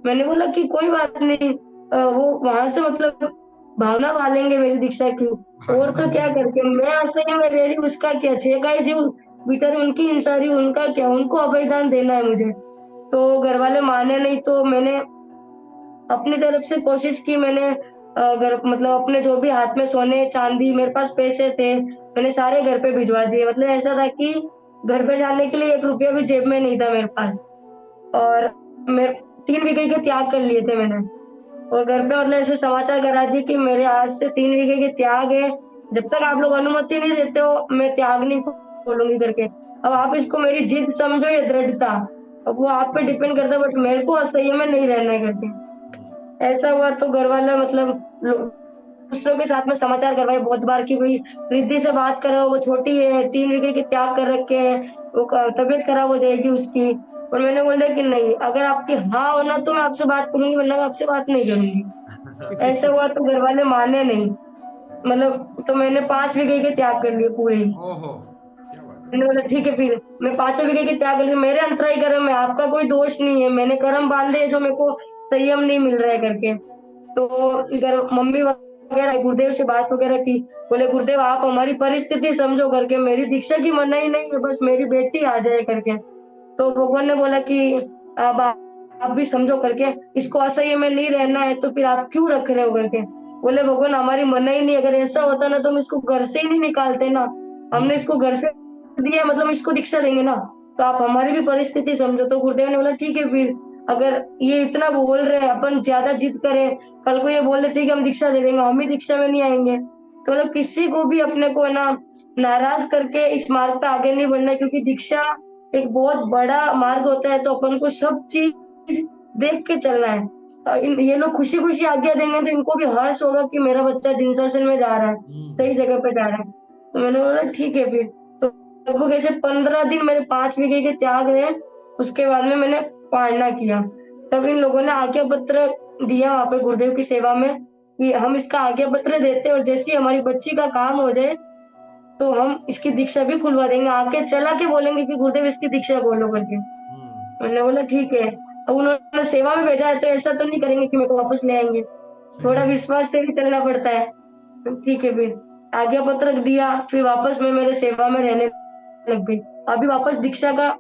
मैंने बोला कि कोई बात नहीं, वो वहां से मतलब भावना पालेंगे मेरी दीक्षा की, और तो क्या करके मैं आश्रय में रह रही हूँ, उसका क्या, छह गाय जीव बेचारी उनकी इंसारी, उनका क्या, उनको अभयदान देना है मुझे। तो घर वाले माने नहीं, तो मैंने अपनी तरफ से कोशिश की, मैंने घर मतलब अपने जो भी हाथ में सोने चांदी मेरे पास पैसे थे मैंने सारे घर पे भिजवा दिए। मतलब ऐसा था कि घर पे जाने के लिए 1 रुपया भी जेब में नहीं था मेरे पास, और मैं 3 बीघे के त्याग कर लिए थे मैंने। और घर पे मतलब ऐसे समाचार करा दिए कि मेरे आज से 3 बीघे के त्याग है, जब तक आप लोग अनुमति नहीं देते हो मैं त्याग नहीं खोलूंगी करके। अब आप इसको मेरी जिद समझो या दृढ़ता, अब वो आप पे डिपेंड करता है, बट मेरे को असह्य में नहीं रहना है करके। ऐसा हुआ तो घर वाला मतलब दूसरों के साथ में समाचार करवाए बहुत बार कि भाई रिद्धि से बात करो, वो छोटी है, 3 बीघे के त्याग कर रखे हैं, वो तबीयत खराब हो जाएगी उसकी। और मैंने बोला कि नहीं, अगर आपकी हाँ होना तो मैं आपसे बात करूंगी, वरना मैं आपसे बात नहीं करूंगी। ऐसा हुआ तो घर वाले माने नहीं, मतलब तो मैंने 5 बीघे के त्याग कर लिए पूरे ही। ओहो, क्या बात है। मैंने बोला ठीक है, फिर मैं 5 बीघे के त्याग कर लिए, मेरे अंतराई कर्म है, आपका कोई दोष नहीं है, मैंने कर्म बांधे हैं जो मेरे को संयम नहीं मिल रहा है करके। तो इधर मम्मी वगैरह गुरुदेव से बात वगैरह की, बोले गुरुदेव आप हमारी परिस्थिति समझो करके, मेरी दीक्षा की मनाही नहीं है, बस मेरी बेटी आ जाए करके। तो भगवान ने बोला कि अब आप भी समझो करके, इसको असह्य में नहीं रहना है तो फिर आप क्यों रख रहे हो करके। बोले भगवान हमारी मनाही नहीं, अगर ऐसा होता ना तो हम इसको घर से ही नहीं निकालते ना, हमने इसको घर से दिया मतलब इसको दीक्षा देंगे ना, तो आप हमारी भी परिस्थिति समझो। तो गुरुदेव ने बोला ठीक है, फिर अगर ये इतना बोल रहे हैं, अपन ज्यादा जिद करें, कल को ये बोल रहे थे कि हम दीक्षा दे देंगे, हम ही दीक्षा में नहीं आएंगे, तो मतलब किसी को भी अपने को है ना नाराज करके इस मार्ग पे आगे नहीं बढ़ना है, क्योंकि दीक्षा एक बहुत बड़ा मार्ग होता है, तो अपन को सब चीज देख के चलना है। ये लोग खुशी खुशी आज्ञा देंगे तो इनको भी हर्ष होगा कि मेरा बच्चा जिनसासन में जा रहा है, सही जगह पे जा रहा है। तो मैंने बोला ठीक है फिर। तो लगभग ऐसे 15 दिन मेरे 5 बीघे के त्याग रहे। उसके बाद में मैंने पारणा किया। तब इन लोगों ने आज्ञा पत्र दिया वहां पे गुरुदेव की सेवा में कि हम इसका आज्ञा पत्र देते हैं और जैसे ही हमारी बच्ची का काम हो जाए तो हम इसकी दीक्षा भी खुलवा देंगे, आके चला के बोलेंगे कि गुरुदेव इसकी दीक्षा खोलो करके। मैंने बोला ठीक है। अब उन्होंने सेवा में भेजा है तो ऐसा तो नहीं करेंगे कि मेरे को वापस ले आएंगे, थोड़ा विश्वास से भी चलना पड़ता है। ठीक है फिर आज्ञा पत्र दिया, फिर वापस मैं मेरे सेवा में रहने लग गई। अभी वापस दीक्षा का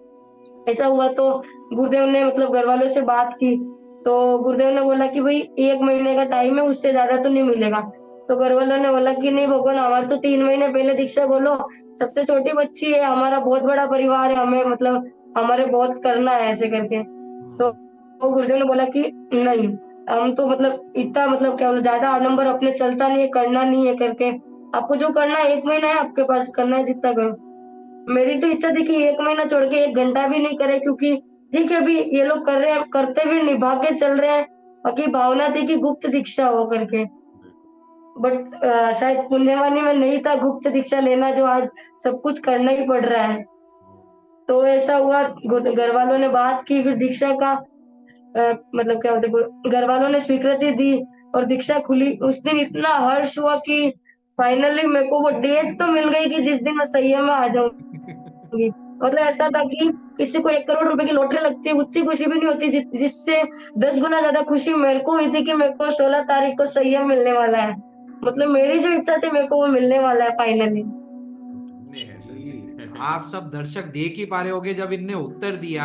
ऐसा हुआ तो गुरुदेव ने मतलब घर वालों से बात की। तो गुरुदेव ने बोला कि भाई 1 महीने का टाइम है, उससे ज्यादा तो नहीं मिलेगा। तो घर वालों ने बोला कि नहीं भगवान, हमारे तो 3 महीने पहले दीक्षा खोलो, सबसे छोटी बच्ची है, हमारा बहुत बड़ा परिवार है, हमें मतलब हमारे बहुत करना है ऐसे करके। तो गुरुदेव ने बोला कि नहीं, हम तो मतलब इतना मतलब क्या बोला, ज्यादा आडंबर अपने चलता नहीं है, करना नहीं है करके। आपको जो करना है 1 महीना है आपके पास, करना है जितना करो। मेरी तो इच्छा थी कि 1 महीना छोड़ के 1 घंटा भी नहीं करे, क्योंकि ठीक है अभी ये लोग कर रहे हैं, करते भी निभा के चल रहे हैं। बाकी भावना थी कि गुप्त दीक्षा हो करके। बट शायद पुण्यवानी में नहीं था गुप्त दीक्षा लेना, जो आज सब कुछ करना ही पड़ रहा है। तो ऐसा हुआ, घर वालों ने बात की, फिर दीक्षा का मतलब क्या बोलते, घर वालों ने स्वीकृति दी और दीक्षा खुली। उस दिन इतना हर्ष हुआ कि फाइनली मेरे को वो डेट तो मिल गई कि जिस दिन मैं संयम में आ जाऊंगी। मतलब ऐसा था कि किसी को 1 करोड़ रुपए की लॉटरी लगती है उतनी खुशी भी नहीं होती, जिससे 10 गुना ज्यादा खुशी मेरे को हुई थी कि मेरे को 16 तारीख को संयम मिलने वाला है। मतलब मेरी जो इच्छा थी मेरे को वो मिलने वाला है फाइनली। नहीं है सर। आप सब दर्शक देख ही पा रहे होगे जब इनने उत्तर दिया।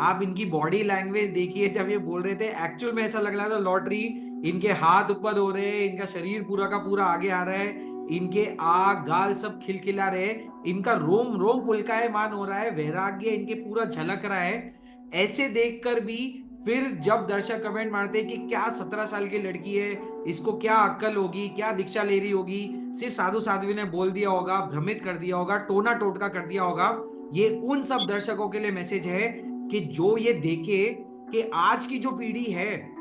आप इनकी बॉडी लैंग्वेज देखिए, जब ये बोल रहे थे एक्चुअल में ऐसा लग रहा था लॉटरी, इनके हाथ ऊपर हो रहे हैं, इनका शरीर पूरा का पूरा आगे आ रहा है, इनके आग गाल सब खिलखिला रहे, इनका रोम रोम पुलकायमान हो रहा है, वैराग्य इनके पूरा झलक रहा है। ऐसे देखकर भी फिर जब दर्शक कमेंट मारते हैं कि क्या 17 साल की लड़की है, इसको क्या अक्ल होगी, क्या दीक्षा ले रही होगी, सिर्फ साधु साध्वी ने बोल दिया होगा, भ्रमित कर दिया होगा, टोना टोटका कर दिया होगा। ये उन सब दर्शकों के लिए मैसेज है कि जो ये देखे कि आज की जो पीढ़ी है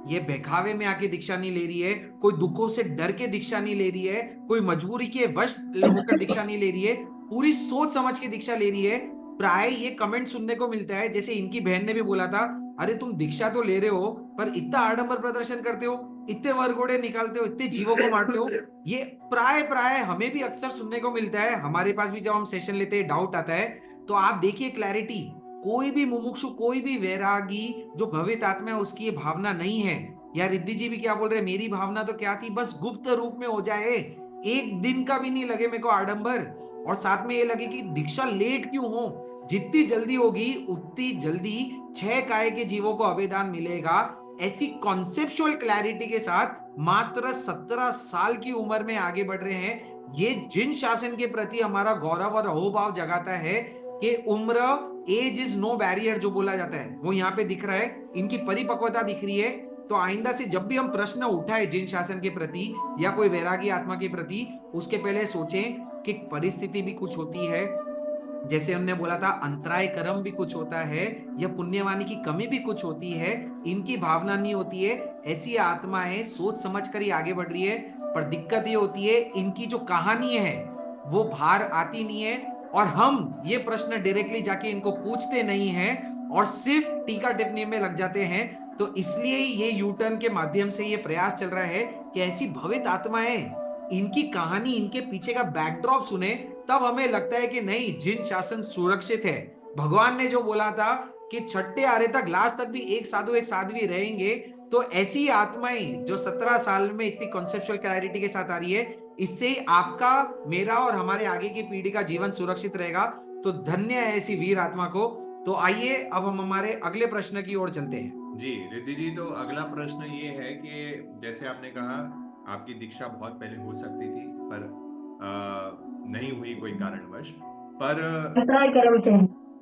ये बहकावे में आके दीक्षा नहीं ले रही है, कोई दुखों से डर के दीक्षा नहीं ले रही है, कोई मजबूरी के वश होकर दीक्षा नहीं ले रही है, पूरी सोच समझ के दीक्षा ले रही है। प्राय ये कमेंट सुनने को मिलता है, जैसे इनकी बहन ने भी बोला था, अरे तुम दीक्षा तो ले रहे हो पर इतना आडंबर प्रदर्शन करते हो, इतने वरघोड़े निकालते हो, इतने जीवों को मारते हो। ये प्राय प्राय हमें भी अक्सर सुनने को मिलता है, हमारे पास भी जब हम सेशन लेते हैं डाउट आता है। तो आप देखिए क्लैरिटी, कोई भी मुमुक्षु, कोई भी वैरागी जो भवित आत्मा है उसकी ये भावना नहीं है। या रिद्धि जी भी क्या बोल रहे हैं, मेरी भावना तो क्या थी, बस गुप्त रूप में हो जाए, एक दिन का भी नहीं लगे मेरे को आडंबर, और साथ में ये लगे कि दीक्षा लेट क्यों हो, जितनी जल्दी होगी उतनी जल्दी 6 काय के जीवों को अभेदान मिलेगा। ऐसी कॉन्सेप्चुअल क्लैरिटी के साथ मात्र 17 साल की उम्र में आगे बढ़ रहे हैं। ये जिन शासन के प्रति हमारा गौरव और अहोभाव जगाता है कि उम्र, एज इज नो बैरियर जो बोला जाता है, वो यहाँ पे दिख रहा है, इनकी परिपक्वता दिख रही है। तो आइंदा से जब भी हम प्रश्न उठाए जिन शासन के प्रति या कोई वैरागी आत्मा के प्रति, उसके पहले सोचें कि परिस्थिति भी कुछ होती है, जैसे हमने बोला था अंतराय कर्म भी कुछ होता है, या पुण्यवानी की कमी भी कुछ होती है, इनकी भावना नहीं होती है। ऐसी आत्माएं सोच समझ कर ही आगे बढ़ रही है, पर दिक्कत ये होती है इनकी जो कहानी है वो बाहर आती नहीं है, और हम ये प्रश्न डायरेक्टली जाके इनको पूछते नहीं हैं और सिर्फ टीका टिप्पणी में लग जाते हैं। तो इसलिए ये यूटर्न के माध्यम से ये प्रयास चल रहा है कि ऐसी भवित आत्माएं, इनकी कहानी, इनके पीछे का बैकड्रॉप सुने, तब हमें लगता है कि नहीं, जिन शासन सुरक्षित है। भगवान ने जो बोला था कि छठे आरे तक, लास्ट तक भी एक साधु एक साध्वी रहेंगे, तो ऐसी आत्माएं जो 17 साल में इतनी कॉन्सेप्चुअल क्लैरिटी के साथ आ रही है, इससे आपका, मेरा और हमारे आगे की पीढ़ी का जीवन सुरक्षित रहेगा। तो धन्य है ऐसी वीर आत्मा को। तो आइए अब हम हमारे अगले प्रश्न की ओर चलते हैं। जी रिद्धि जी, तो अगला प्रश्न ये है कि जैसे आपने कहा आपकी दीक्षा बहुत पहले हो सकती थी पर नहीं हुई कोई कारणवश, पर अंतराय कर्म थे।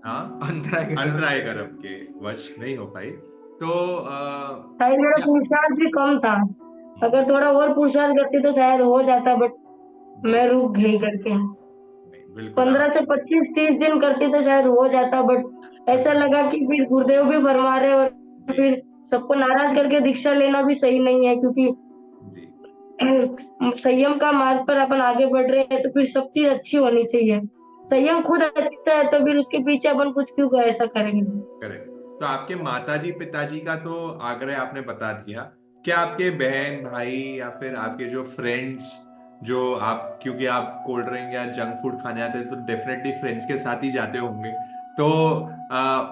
हाँ, अंतराय अंतराय कर्म के वश नहीं हो पाई। तो शायद मेरा पुरुषार्थ भी कम था, अगर थोड़ा और पुरुषार्थ करती तो शायद हो जाता, बट मैं रुक गई करके। बिल्कुल 15 से 25 30 दिन करती तो शायद हो जाता, बट ऐसा लगा कि फिर गुरुदेव भी फरमा रहे और जी फिर सबको नाराज करके दीक्षा लेना भी सही नहीं है, क्योंकि जी संयम का मार्ग पर अपन आगे बढ़ रहे हैं तो फिर सब चीज अच्छी होनी चाहिए। संयम खुद अच्छा है तो फिर उसके पीछे अपन कुछ क्यों ऐसा करेंगे। करेक्ट। तो आपके माताजी पिताजी का तो आग्रह आपने बता दिया। क्या आपके बहन भाई या फिर आपके जो फ्रेंड्स, जो आप, क्योंकि आप कोल्ड ड्रिंक या जंक फूड खाने आते हैं तो डेफिनेटली फ्रेंड्स के साथ ही जाते होंगे, तो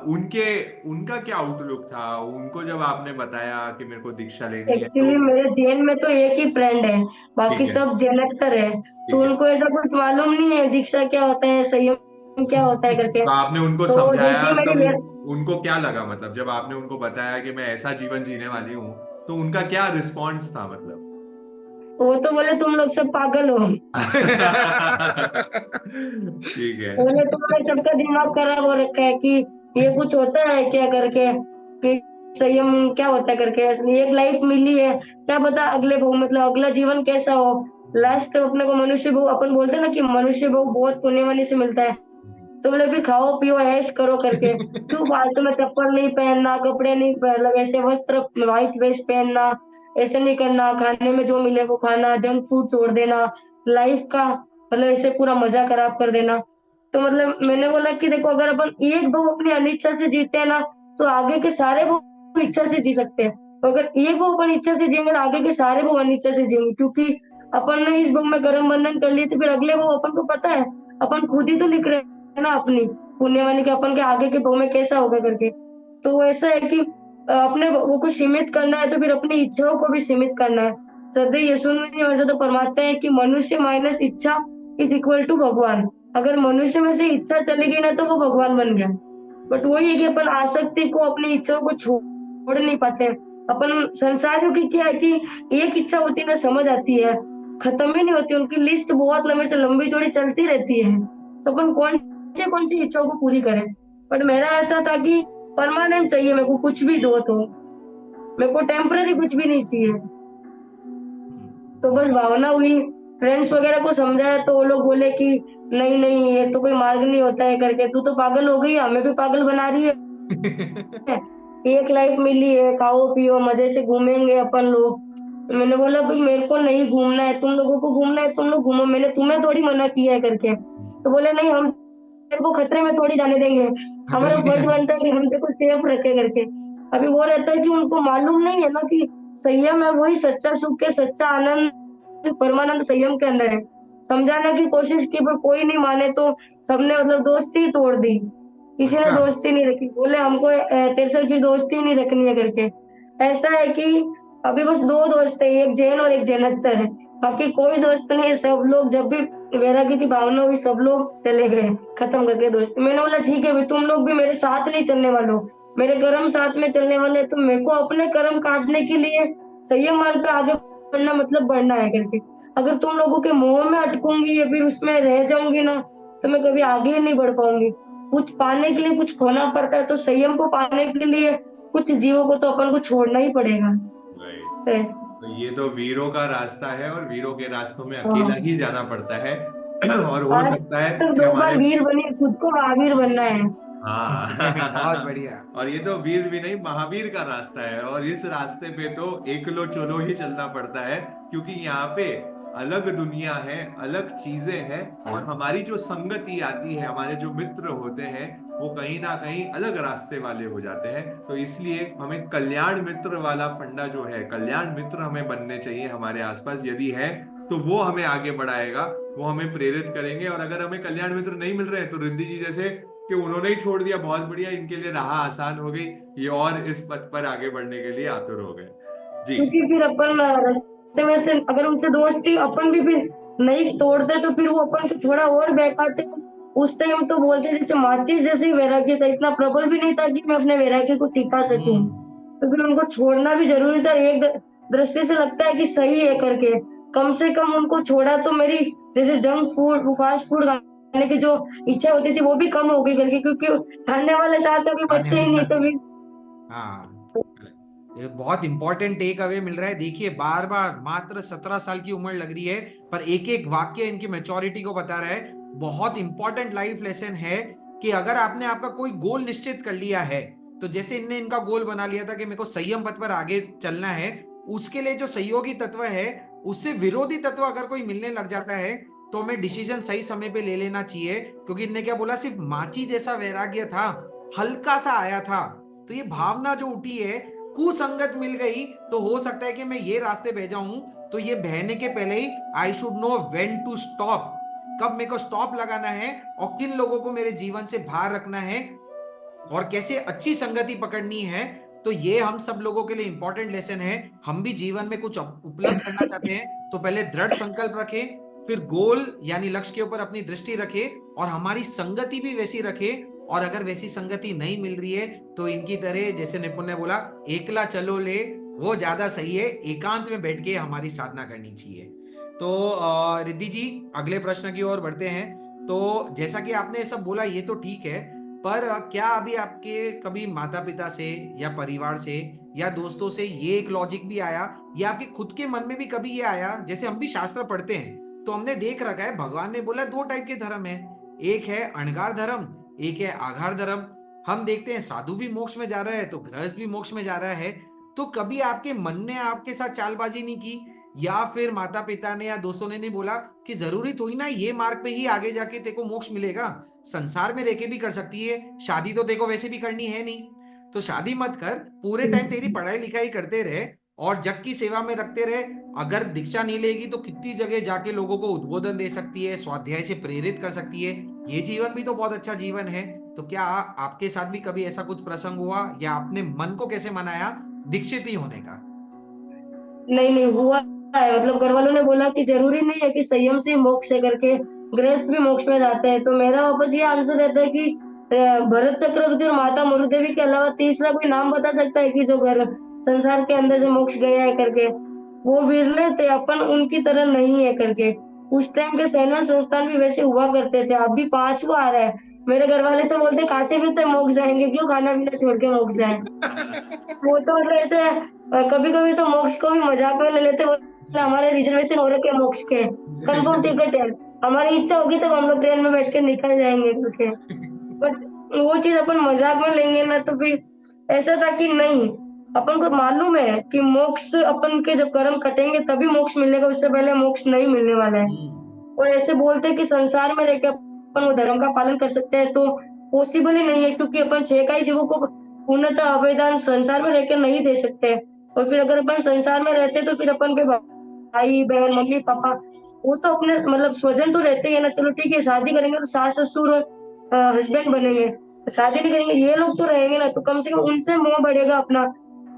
उनके उनका क्या आउटलुक था उनको जब आपने बताया कि मेरे को दीक्षा लेनी है तो? एक्चुअली मेरे जेल में तो एक ही फ्रेंड है, बाकी ठीक है। सब जेलर है। तो ठीक है। उनको ऐसा कुछ मालूम नहीं है दीक्षा क्या होता है, संयम क्या होता है करके। तो आपने उनको तो समझाया जैसे तब मेरी उनको क्या लगा, मतलब जब आपने उनको बताया कि मैं ऐसा जीवन जीने वाली हूँ, तो उनका क्या रिस्पॉन्स था मतलब? वो तो बोले तुम लोग सब पागल हो। ठीक है। बोले तुम्हारे सबका दिमाग खराब हो रखा है कि ये कुछ होता है क्या करके, कि संयम क्या होता है करके। एक लाइफ मिली है, क्या पता अगले भव मतलब अगला जीवन कैसा हो। लास्ट अपने को मनुष्य भव अपन बोलते हैं ना कि मनुष्य भव बहुत पुण्य वाली से मिलता है। तो बोले फिर खाओ पियो ऐश करो करके, क्यों फालतू में चप्पल नहीं पहनना, कपड़े नहीं मतलब ऐसे वस्त्र व्हाइट वेस्ट पहनना, ऐसे नहीं करना, खाने में जो मिले वो खाना, जंक फूड छोड़ देना, लाइफ का मतलब ऐसे पूरा मजा खराब कर देना। तो मतलब मैंने बोला कि देखो अगर अपन एक भव अपनी अनिच्छा से जीते हैं ना, तो आगे के सारे भव इच्छा से जी सकते हैं। तो अगर एक भव अपन इच्छा से जिएंगे तो आगे के सारे भव अनिच्छा से जिएंगे, क्योंकि अपन ने इस भव में कर्म बंधन कर लिए तो फिर अगले भव अपन को पता है, अपन खुद ही तो लिख रहे हैं ना अपनी पुण्यवानी के अपन के आगे के भव में कैसा होगा करके। तो ऐसा है कि अपने वो को सीमित करना है तो फिर अपनी इच्छाओं को भी सीमित करना है। सदैव यशवंत में वैसे तो परमात्मा है कि मनुष्य माइनस इच्छा इज इक्वल टू भगवान। अगर मनुष्य में से इच्छा चली गई ना तो वो भगवान बन गया। बट वही है कि अपन आसक्ति को अपनी इच्छाओं को छोड़ नहीं पाते। अपन संसारियों की क्या है कि एक इच्छा होती है ना समझ आती है, खत्म ही नहीं होती, उनकी लिस्ट बहुत लंबी से लंबी चौड़ी चलती रहती है। तो अपन कौन सी इच्छाओं को पूरी करें। बट मेरा ऐसा था कि परमानेंट चाहिए मेरे को, कुछ भी दो तो मेरे को टेम्पररी कुछ भी नहीं चाहिए। तो बस भावना हुई, फ्रेंड्स वगैरह को समझाया तो वो लोग बोले कि नहीं नहीं ये तो कोई मार्ग नहीं होता है करके, तू तो पागल हो गई, हमें भी पागल बना रही है। एक लाइफ मिली है, खाओ पियो मजे से घूमेंगे अपन लोग। तो मैंने बोला भाई मेरे को नहीं घूमना है, तुम लोगों को घूमना है तुम लोग घूमो, मैंने तुम्हें थोड़ी मना किया है करके। तो बोले नहीं हम तेरे को खतरे में थोड़ी जाने देंगे, खतरे हमारा में नहीं फर्ज जाने। बनता है कि हम तेरे को सेफ रखे करके। अभी वो रहता है कि उनको मालूम नहीं है ना कि संयम है वही सच्चा सुख है, सच्चा आनंद परमानंद संयम के अंदर है। समझाने की कोशिश की पर कोई नहीं माने तो सबने मतलब दोस्ती तोड़ दी, किसी ने अच्छा। दोस्ती नहीं रखी। बोले हमको तेरे से फिर दोस्ती नहीं रखनी है करके। ऐसा है कि अभी बस दो दोस्त है, एक जैन और एक जैनत्तर है, बाकी कोई दोस्त नहीं है। सब लोग जब भी वैरागी की भावना हुई सब लोग चले गए, खत्म कर दिया दोस्ती। मैंने बोला ठीक है भाई तुम लोग भी मेरे साथ नहीं चलने वाले हो, मेरे कर्म साथ में चलने वाले हैं, तो मेरे को अपने कर्म काटने के लिए संयम मार्ग पे आगे बढ़ना मतलब बढ़ना है करके। अगर तुम लोगों के मोह में अटकूंगी या फिर उसमें रह जाऊंगी ना तो मैं कभी आगे ही नहीं बढ़ पाऊंगी। कुछ पाने के लिए कुछ खोना पड़ता है, तो संयम को पाने के लिए कुछ जीवों को तो अपन को छोड़ना ही पड़ेगा। राइट। तो तो ये तो वीरों का रास्ता है और वीरों के रास्तों में अकेला हाँ, ही जाना पड़ता है। और हो आज सकता है तक कि दो बार हमारे, वीर बनी, खुद को महावीर बनना है। बहुत हाँ। बढ़िया। और ये तो वीर भी नहीं महावीर का रास्ता है, और इस रास्ते पे तो एकलो चलो ही चलना पड़ता है, क्योंकि यहाँ पे अलग दुनिया है, अलग चीजें हैं, और हमारी जो संगति आती है, हमारे जो मित्र होते हैं, वो कहीं ना कहीं अलग रास्ते वाले हो जाते हैं। तो इसलिए हमें कल्याण मित्र वाला फंडा जो है, कल्याण मित्र हमें बनने चाहिए हमारे आसपास। यदि है तो वो हमें आगे बढ़ाएगा, वो हमें प्रेरित करेंगे। और अगर हमें कल्याण मित्र नहीं मिल रहे हैं तो रिद्धि जी जैसे कि उन्होंने ही छोड़ दिया, बहुत बढ़िया, इनके लिए राह आसान हो गई, ये और इस पथ पर आगे बढ़ने के लिए आतुर हो गए। जी। क्योंकि फिर अपन रास्ते में से अगर उनसे दोस्ती अपन भी फिर नहीं तोड़ते तो फिर वो अपन से थोड़ा और बहकाते। उस टाइम तो बोलते जैसे माचिस जैसी वैराग्य था, इतना प्रबल भी नहीं था कि मैं अपने वैराग्य को टिका सकूं। हम्म। तो फिर उनको छोड़ना भी जरूरी था। एक दृष्टि से लगता है कि सही है करके, कम से कम उनको छोड़ा तो मेरी जैसे जंक फूड फास्ट फूड खाने की जो इच्छा होती थी वो भी कम हो गई करके, क्योंकि खाने वाले साथ अभी आने बचते वाले ही नहीं साथ। तो फिर हाँ, ये बहुत इंपॉर्टेंट टेक अवे मिल रहा है। देखिए, बार बार मात्र 17 साल की उम्र लग रही है, पर एक एक वाक्य इनकी मैच्योरिटी को बता रहा है। बहुत इंपॉर्टेंट लाइफ लेसन है कि अगर आपने आपका कोई गोल निश्चित कर लिया है, तो जैसे इनने इनका गोल बना लिया था कि मेरे को संयम पथ पर आगे चलना है, उसके लिए जो सहयोगी तत्व है उससे विरोधी तत्व अगर कोई मिलने लग जाता है तो हमें डिसीजन सही समय पे ले लेना चाहिए, क्योंकि इनने क्या बोला, सिर्फ माची जैसा वैराग्य था, हल्का सा आया था। तो ये भावना जो उठी है, कुसंगत मिल गई तो हो सकता है कि मैं ये रास्ते बह जाऊं, तो ये बहने के पहले ही I should know when to stop, कब मेरे को स्टॉप लगाना है और किन लोगों को मेरे जीवन से बाहर रखना है और कैसे अच्छी संगति पकड़नी है। तो ये हम सब लोगों के लिए इंपॉर्टेंट लेसन है। हम भी जीवन में कुछ उपलब्ध करना चाहते हैं तो पहले दृढ़ संकल्प रखें, फिर गोल यानी लक्ष्य के ऊपर अपनी दृष्टि रखें और हमारी संगति भी वैसी रखें। और अगर वैसी संगति नहीं मिल रही है तो इनकी तरह, जैसे निपुण ने बोला, एकला चलो ले, वो ज्यादा सही है, एकांत में बैठ के हमारी साधना करनी चाहिए। तो रिद्धि जी, अगले प्रश्न की ओर बढ़ते हैं। तो जैसा कि आपने ये सब बोला ये तो ठीक है, पर क्या अभी आपके कभी माता पिता से या परिवार से या दोस्तों से ये एक लॉजिक भी आया या आपके खुद के मन में भी कभी ये आया, जैसे हम भी शास्त्र पढ़ते हैं तो हमने देख रखा है भगवान ने बोला दो टाइप के धर्म है, एक है अणगार धर्म, एक है आघार धर्म। हम देखते हैं साधु भी मोक्ष में जा रहा है तो गृहस्थ भी मोक्ष में जा रहा है। तो कभी आपके मन ने आपके साथ चालबाजी नहीं की या फिर माता पिता ने या दोस्तों ने नहीं बोला कि जरूरी थोड़ी ना ये मार्ग पे ही आगे जाके तेरे को मोक्ष मिलेगा, संसार में रह के भी कर सकती है, शादी तो देखो वैसे भी करनी है नहीं, तो शादी मत कर, पूरे टाइम तेरी पढ़ाई लिखाई करते रहे और जग की सेवा में रखते रहे। अगर दीक्षा नहीं लेगी तो कितनी जगह जाके लोगों को उद्बोधन दे सकती है, स्वाध्याय से प्रेरित कर सकती है, ये जीवन भी तो बहुत अच्छा जीवन है। तो क्या आपके साथ भी कभी ऐसा कुछ प्रसंग हुआ या आपने मन को कैसे मनाया दीक्षित ही होने का? नहीं नहीं हुआ है, मतलब घर वालों ने बोला कि जरूरी नहीं है कि संयम से ही मोक्ष है करके, गृहस्थ भी मोक्ष में जाते हैं। तो मेरा वापस ये आंसर रहता है कि भरत चक्रवर्ती और माता मरुदेवी के अलावा तीसरा कोई नाम बता सकता है कि जो घर संसार के अंदर से मोक्ष गया है करके? वो विरले थे, अपन उनकी तरह नहीं है करके। उस टाइम के सेना संस्थान भी वैसे हुआ करते थे, अब भी पांचवा आ रहा है। मेरे घर वाले तो बोलते खाते पीते मोक्ष जाएंगे, क्यों खाना पीना छोड़ के मोक्ष जाए? वो तो मतलब ऐसे कभी कभी तो मोक्ष को भी मजाक में ले लेते, बोले हमारे रिजर्वेशन हो रखे हैं मोक्ष के, कंफर्म टिकट है, हमारी इच्छा होगी तब हम लोग ट्रेन में बैठ के निकल जाएंगे करके। बट वो चीज अपन मजाक में लेंगे ना, तो फिर ऐसा था कि नहीं, अपन को मालूम है कि मोक्ष अपन के जब कर्म कटेंगे तभी मोक्ष मिलेगा, उससे पहले मोक्ष नहीं मिलने वाला है। और ऐसे बोलते हैं कि संसार में रहकर अपन वो धर्म का पालन कर सकते हैं, तो पॉसिबल ही नहीं है, क्योंकि अपन 6 का ही जीवों को पूर्णतः अवयदान संसार में रहकर नहीं दे सकते। और फिर अगर अपन संसार में रहते तो फिर अपन के भाई बहन मम्मी पापा वो तो अपने मतलब स्वजन तो रहते ही है ना, चलो ठीक है शादी करेंगे तो सास ससुर और हस्बैंड बनेंगे, शादी नहीं करेंगे ये लोग तो रहेंगे ना, तो कम से कम उनसे मोह बढ़ेगा अपना।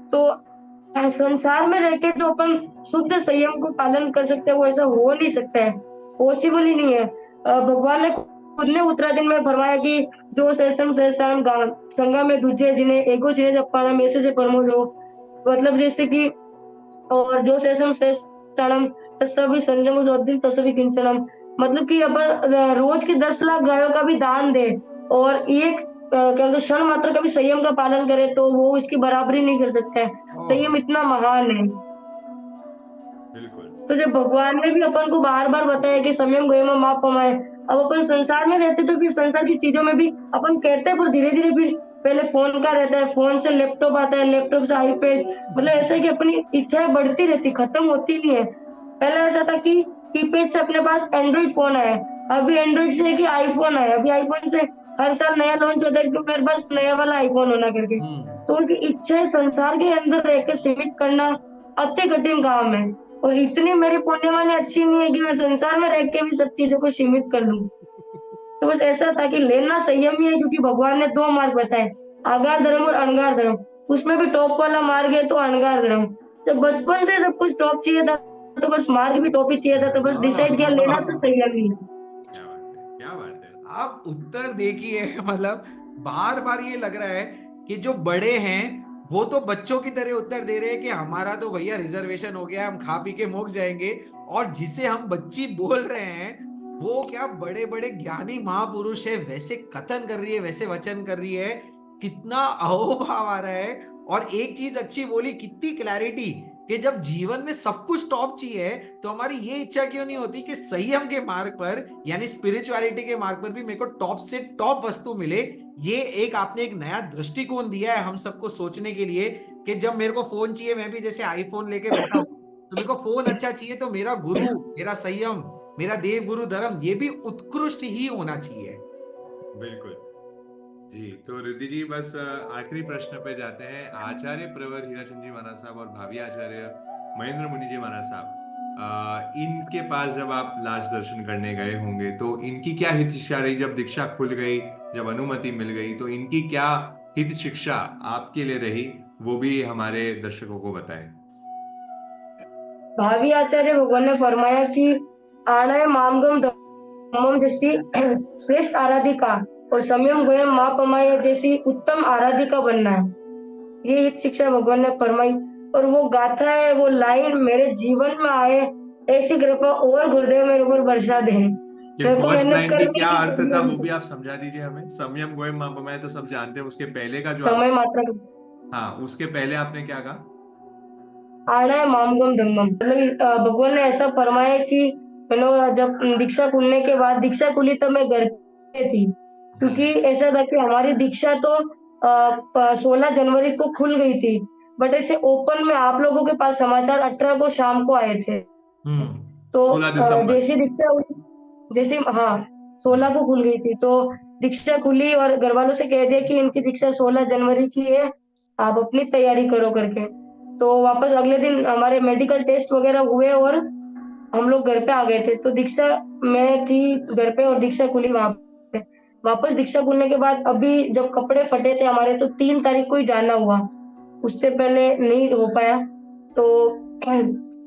तो संसार में रह के जो अपन शुद्ध संयम को पालन कर सकते हैं वो ऐसा हो नहीं सकता है, पॉसिबल ही नहीं है। भगवान ने खुद ने उत्तराधीन में फरमाया कि जो सहसम सहसान संगा में दूजे जिन्हें एगो जिन्हें जब पाना में से परमो लो, मतलब जैसे कि और जो सहसम सहसानम तत्सवि संयम उद्दिन तत्सवि किंचनम, मतलब कि अपन रोज के 10 लाख गायों का भी दान दे और एक क्या क्षण मात्र का भी संयम का पालन करे तो वो इसकी बराबरी नहीं कर सकता है। संयम इतना महान है। बिल्कुल। तो जब भगवान ने भी अपन को बार बार बताया कि संयम गयो में माप पमाए, अब अपन संसार में रहते तो फिर संसार की चीजों में भी अपन कहते हैं, पर धीरे धीरे फिर पहले फोन का रहता है, फोन से लैपटॉप आता है, लैपटॉप से आईपैड, मतलब ऐसा है कि अपनी इच्छाएं बढ़ती रहती, खत्म होती नहीं है। पहले ऐसा था कि कीपैड से अपने पास एंड्रॉइड फोन आया, अभी एंड्रॉइड से कि आईफोन आया, अभी आईफोन से हर साल नया लॉन्च होता है कि मेरे पास नया वाला आईफोन होना करके। तो उनकी इच्छाएं संसार के अंदर रहकर सीमित करना अति कठिन काम है, और इतनी मेरी पुण्यवानी अच्छी नहीं है कि मैं संसार में रह के भी सब चीजों को सीमित कर लूं। तो बस ऐसा था कि लेना संयम ही है, क्योंकि भगवान ने 2 मार्ग बताए, आगार धर्म और अणगार धर्म, उसमें भी टॉप वाला मार्ग है तो अणगार धर्म। तो बचपन से सब कुछ टॉप चाहिए था तो बस मार्ग भी टॉप ही चाहिए था, तो बस डिसाइड किया लेना तो संयम ही है। क्या बात है। आप उत्तर देखिए, मतलब बार बार ये लग रहा है कि जो बड़े हैं वो तो बच्चों की तरह उत्तर दे रहे हैं कि हमारा तो भैया रिजर्वेशन हो गया, हम खा पी के मोक्ष जाएंगे, और जिसे हम बच्ची बोल रहे हैं वो क्या बड़े बड़े ज्ञानी महापुरुष है, वैसे कथन कर रही है, वैसे वचन कर रही है, कितना अहोभाव आ रहा है। और एक चीज अच्छी बोली, कितनी क्लैरिटी, कि जब जीवन में सब कुछ टॉप चाहिए तो हमारी ये इच्छा क्यों नहीं होती कि संयम के मार्ग पर यानी स्पिरिचुअलिटी के मार्ग पर भी मेरे को टॉप से टॉप वस्तु मिले। ये एक आपने एक नया दृष्टिकोण दिया है हम सबको सोचने के लिए कि जब मेरे को फोन चाहिए मैं भी जैसे आईफोन लेके बैठा हूं तो मेरे को फोन अच्छा चाहिए, तो मेरा गुरु, मेरा संयम, मेरा देव गुरु धर्म ये भी उत्कृष्ट ही होना चाहिए। बिल्कुल जी। तो रिद्धि जी, बस आखिरी प्रश्न पे जाते हैं। आचार्य प्रवर हीराचंद जी महाराज साहब और भावी आचार्य महेंद्र मुनि जी महाराज साहब, इनके पास जब आप लास्ट दर्शन करने गए होंगे तो इनकी क्या हित शिक्षा रही जब दीक्षा खुल गई, जब अनुमति मिल गई, तो इनकी क्या हित शिक्षा आपके लिए रही, वो भी हमारे दर्शकों को बताएं। भावी आचार्य भगवान ने फरमाया कि आणय मामगम धम्मम जैसी श्रेष्ठ आराधिका और संयम गोयम माँ पमाय जैसी उत्तम आराधिका बनना है। ये हित शिक्षा भगवान ने फरमाई, और वो गाथा है, वो लाइन मेरे जीवन में आए, ऐसी कृपा और गुरुदेव मेरे ऊपर बरसा दे। ये मेरे को फर्स्ट मेहनत लाइन की करनी क्या है अर्थ था, वो कि भी आप समझा दीजिए हमें। संयम गोयम माप मैं तो सब जानते हैं, उसके पहले का जो आप, समय मात्रा हाँ उसके पहले आपने क्या कहा। आना है मामगम धम्मम, मतलब भगवान ने ऐसा फरमाया कि मैंने जब दीक्षा खुलने के बाद, दीक्षा खुली तब मैं घर पे थी, क्योंकि ऐसा था कि हमारी दीक्षा तो 16 जनवरी को खुल गई थी, बट ऐसे ओपन में आप लोगों के पास समाचार 18 को शाम को आए थे। तो 16 दिसंबर। जैसी दीक्षा हुई, जैसे हाँ 16 को खुल गई थी, तो दीक्षा खुली और घर वालों से कह दिया कि इनकी दीक्षा 16 जनवरी की है, आप अपनी तैयारी करो करके। तो वापस अगले दिन हमारे मेडिकल टेस्ट वगैरह हुए और हम लोग घर पे आ गए थे। तो दीक्षा मैं थी घर पे और दीक्षा खुली वहां पे। वापस दीक्षा खुलने के बाद अभी जब कपड़े फटे थे हमारे, तो 3 तारीख को ही जाना हुआ, उससे पहले नहीं हो पाया। तो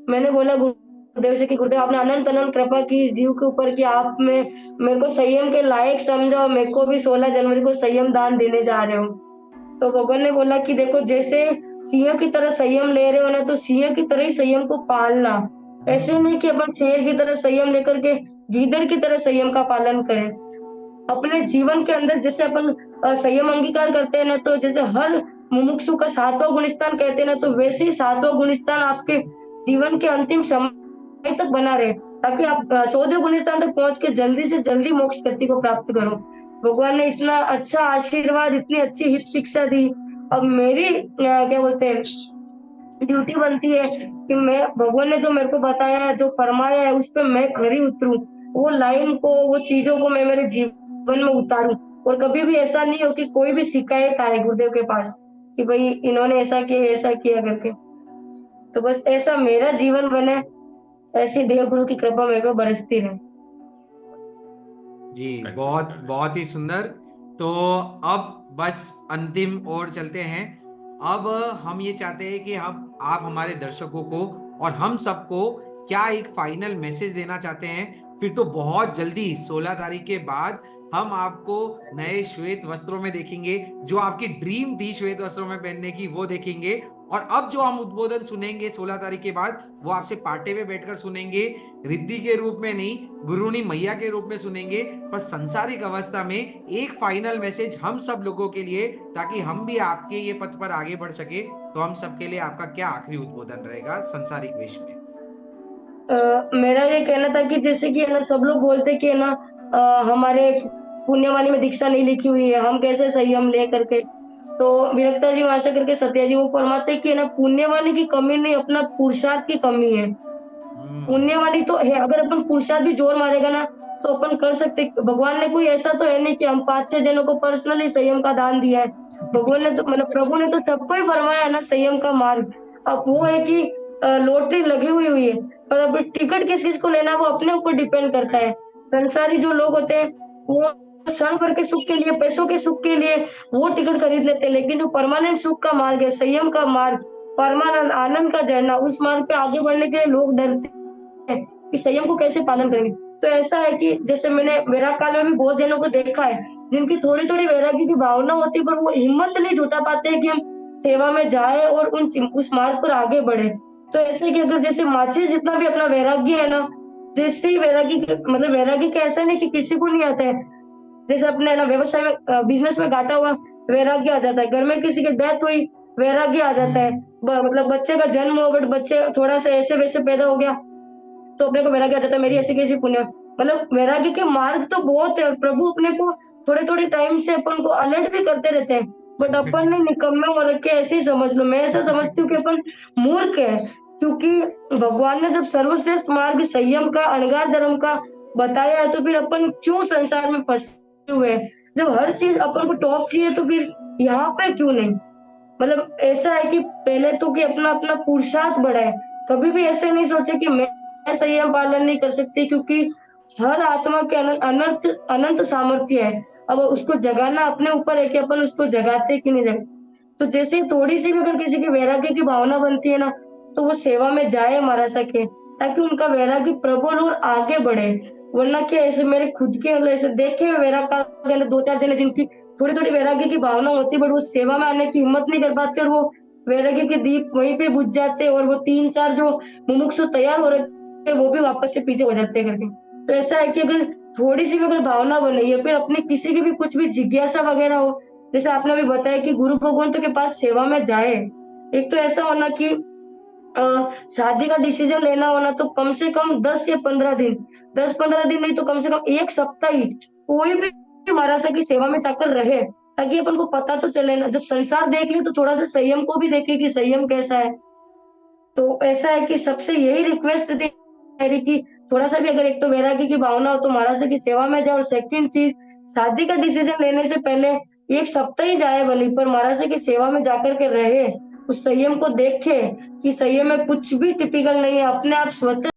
मैंने बोला गुरुदेव से कि गुरुदेव आपने अनंत अनंत कृपा की इस जीव के ऊपर कि आप में मेरे को संयम के लायक समझो, मेरे को भी 16 जनवरी को संयम दान देने जा रहे हो। तो भगवान ने बोला कि देखो, जैसे सिंह की तरह संयम ले रहे हो ना, तो सिंह की तरह ही संयम को पालना। ऐसे नहीं कि अपन शेर की तरह संयम लेकर के गीदड़ की तरह संयम का पालन करें। अपने जीवन के अंदर जैसे अपन संयम अंगीकार करते हैं ना, तो जैसे हर मुमुक्षु का 7वां गुणस्थान कहते हैं ना, तो वैसे ही 7वां गुणस्थान आपके जीवन के अंतिम समय तक बना रहे, ताकि आप 14वें गुणस्थान तक पहुंच के जल्दी से जल्दी मोक्ष गति को प्राप्त करो। भगवान ने इतना अच्छा आशीर्वाद, इतनी अच्छी हित शिक्षा दी। अब मेरी क्या बोलते हैं, ड्यूटी बनती है कि मैं, भगवान ने जो मेरे को बताया है, जो फरमाया है, उस पे मैं खरी उतरूं, वो लाइन को, वो चीजों को मैं मेरे जीवन में उतारूं। और कभी भी ऐसा नहीं हो कि कोई भी शिकायत आए गुरुदेव के पास कि भाई इन्होंने ऐसा किया करके। तो बस ऐसा मेरा जीवन बने, ऐसी देव गुरु की कृपा मेरे को बरसती रहे। जी, बहुत बहुत ही सुंदर। तो अब बस अंतिम ओर चलते हैं। अब हम ये चाहते हैं कि हम, आप हमारे दर्शकों को और हम सबको क्या एक फाइनल मैसेज देना चाहते हैं। फिर तो बहुत जल्दी 16 तारीख के बाद हम आपको नए श्वेत वस्त्रों में देखेंगे, जो आपकी ड्रीम थी श्वेत वस्त्रों में पहनने की, वो देखेंगे। और अब जो हम उद्बोधन सुनेंगे 16 तारीख के बाद, वो आपसे पाटे पे बैठकर सुनेंगे, रिद्धि के रूप में नहीं, गुरुनी मैया के रूप में सुनेंगे, पर संसारिक अवस्था में एक फाइनल मैसेज हम सब लोगों के लिए, ताकि हम भी आपके ये पथ पर आगे बढ़ सके। तो हम सबके लिए आपका क्या आखिरी उद्बोधन रहेगा संसारिक वेश में? मेरा ये कहना था कि जैसे कि है ना, सब लोग बोलते कि है ना, हमारे पुण्यवाणी में दीक्षा नहीं लिखी हुई है, हम कैसे संयम ले करके। तो विरक्ता जी वहां से करके सत्या जी वो फरमाते कि है ना, पुण्यवाणी की कमी नहीं, अपना पुरुषार्थ की कमी है। पुण्यवाणी तो है, अगर अपन पुरुषार्थ भी जोर मारेगा ना, तो अपन कर सकते। भगवान ने कोई ऐसा तो है नहीं कि हम 5-6 जनों को पर्सनली संयम का दान दिया है। भगवान ने तो, मतलब प्रभु ने तो सबको ही फरमाया है ना संयम का मार्ग। अब वो है कि लॉटरी लगी हुई है, पर अब टिकट किस किस को लेना है, वो अपने ऊपर डिपेंड करता है। संसारी जो लोग होते हैं, वो क्षण भर के सुख के लिए, पैसों के सुख के लिए वो टिकट खरीद लेते हैं, लेकिन जो परमानेंट सुख का मार्ग है, संयम का मार्ग, परमानंद आनंद का झरना, उस मार्ग पे आगे बढ़ने के लिए लोग डरते हैं कि संयम को कैसे पालन करेंगे। तो ऐसा है कि जैसे मैंने वैराग काल में भी बहुत जनों को देखा है, जिनकी थोड़ी थोड़ी वैराग्य की भावना होती है, पर वो हिम्मत नहीं जुटा पाते हैं कि हम सेवा में जाए और उस मार्ग पर आगे बढ़े। तो ऐसे कि अगर जैसे माचिस जितना भी अपना वैराग्य है ना, जैसे वैराग्य, मतलब वैराग्य का ऐसा नहीं कि किसी को नहीं आता है। जैसे अपने ना व्यवसाय में, बिजनेस में घाटा हुआ, वैराग्य आ जाता है। घर में किसी की डेथ हुई, वैराग्य आ जाता है। मतलब बच्चे का जन्म हो, बट बच्चे थोड़ा सा ऐसे वैसे पैदा हो गया, तो अपने को वैराग्य आ जाता है, मेरी ऐसी कैसी पुण्य। मतलब वैराग्य के मार्ग तो बहुत है, और प्रभु अपने को थोड़े थोड़े टाइम से अपन को अलर्ट भी करते रहते हैं, बट अपन ने निकम्मे हो रखे, ऐसे ही समझ लो। मैं ऐसा समझती हूँ कि अपन मूर्ख है, क्योंकि भगवान ने जब सर्वश्रेष्ठ मार्ग संयम का, अणगार धर्म का बताया है, तो फिर अपन क्यों संसार में फंसे हुए हैं? जब हर चीज अपन को टॉप चाहिए तो फिर यहाँ पे क्यों नहीं? मतलब ऐसा है कि पहले तो कि अपना अपना पुरुषार्थ बढ़ाए। कभी भी ऐसे नहीं सोचे कि मैं संयम पालन नहीं कर सकती, क्योंकि हर आत्मा के अनंत अनंत सामर्थ्य है। अब उसको जगाना अपने ऊपर है कि अपन उसको जगाते कि नहीं जगाते। तो जैसे ही थोड़ी सी भी अगर किसी की वैराग्य की भावना बनती है ना, तो वो सेवा में जाए मारा सके, ताकि उनका वैराग्य प्रबल और आगे बढ़े। वरना क्या, ऐसे मेरे खुद के मतलब ऐसे देखे हुए वैराग्य दो चार जने जिनकी थोड़ी थोड़ी वैराग्य की भावना होती है, बट वो सेवा में आने की हिम्मत नहीं कर पाते, और वो वैराग्य के दीप वहीं पे बुझ जाते हैं, और वो तीन चार जो मुमुक्षु तैयार हो रहे थे वो भी वापस से पीछे हो जाते हैं करके। तो ऐसा है कि अगर थोड़ी सी भी अगर भावना बनी है, फिर अपने किसी की भी कुछ भी जिज्ञासा वगैरह हो, जैसे आपने अभी बताया कि गुरु भगवंतों के पास सेवा में जाए। एक तो ऐसा होना कि शादी का डिसीजन लेना होना, तो कम से कम 10 या 15 दिन, 10-15 दिन नहीं तो कम से कम एक सप्ताह ही कोई भी महाराज की सेवा में जाकर रहे, ताकि अपन को पता तो चले ना। जब संसार देख ले तो थोड़ा सा संयम को भी देखे कि संयम कैसा है। तो ऐसा है कि सबसे यही रिक्वेस्ट थी मेरी कि थोड़ा सा भी अगर एक तो वैराग्य की भावना हो तो महाराज की सेवा में जाए, और सेकंड चीज, शादी का डिसीजन लेने से पहले एक सप्ताह ही जाए भले, पर महाराज की सेवा में जाकर के रहे, उस संयम को देखे कि संयम में कुछ भी टिपिकल नहीं है, अपने आप स्वतः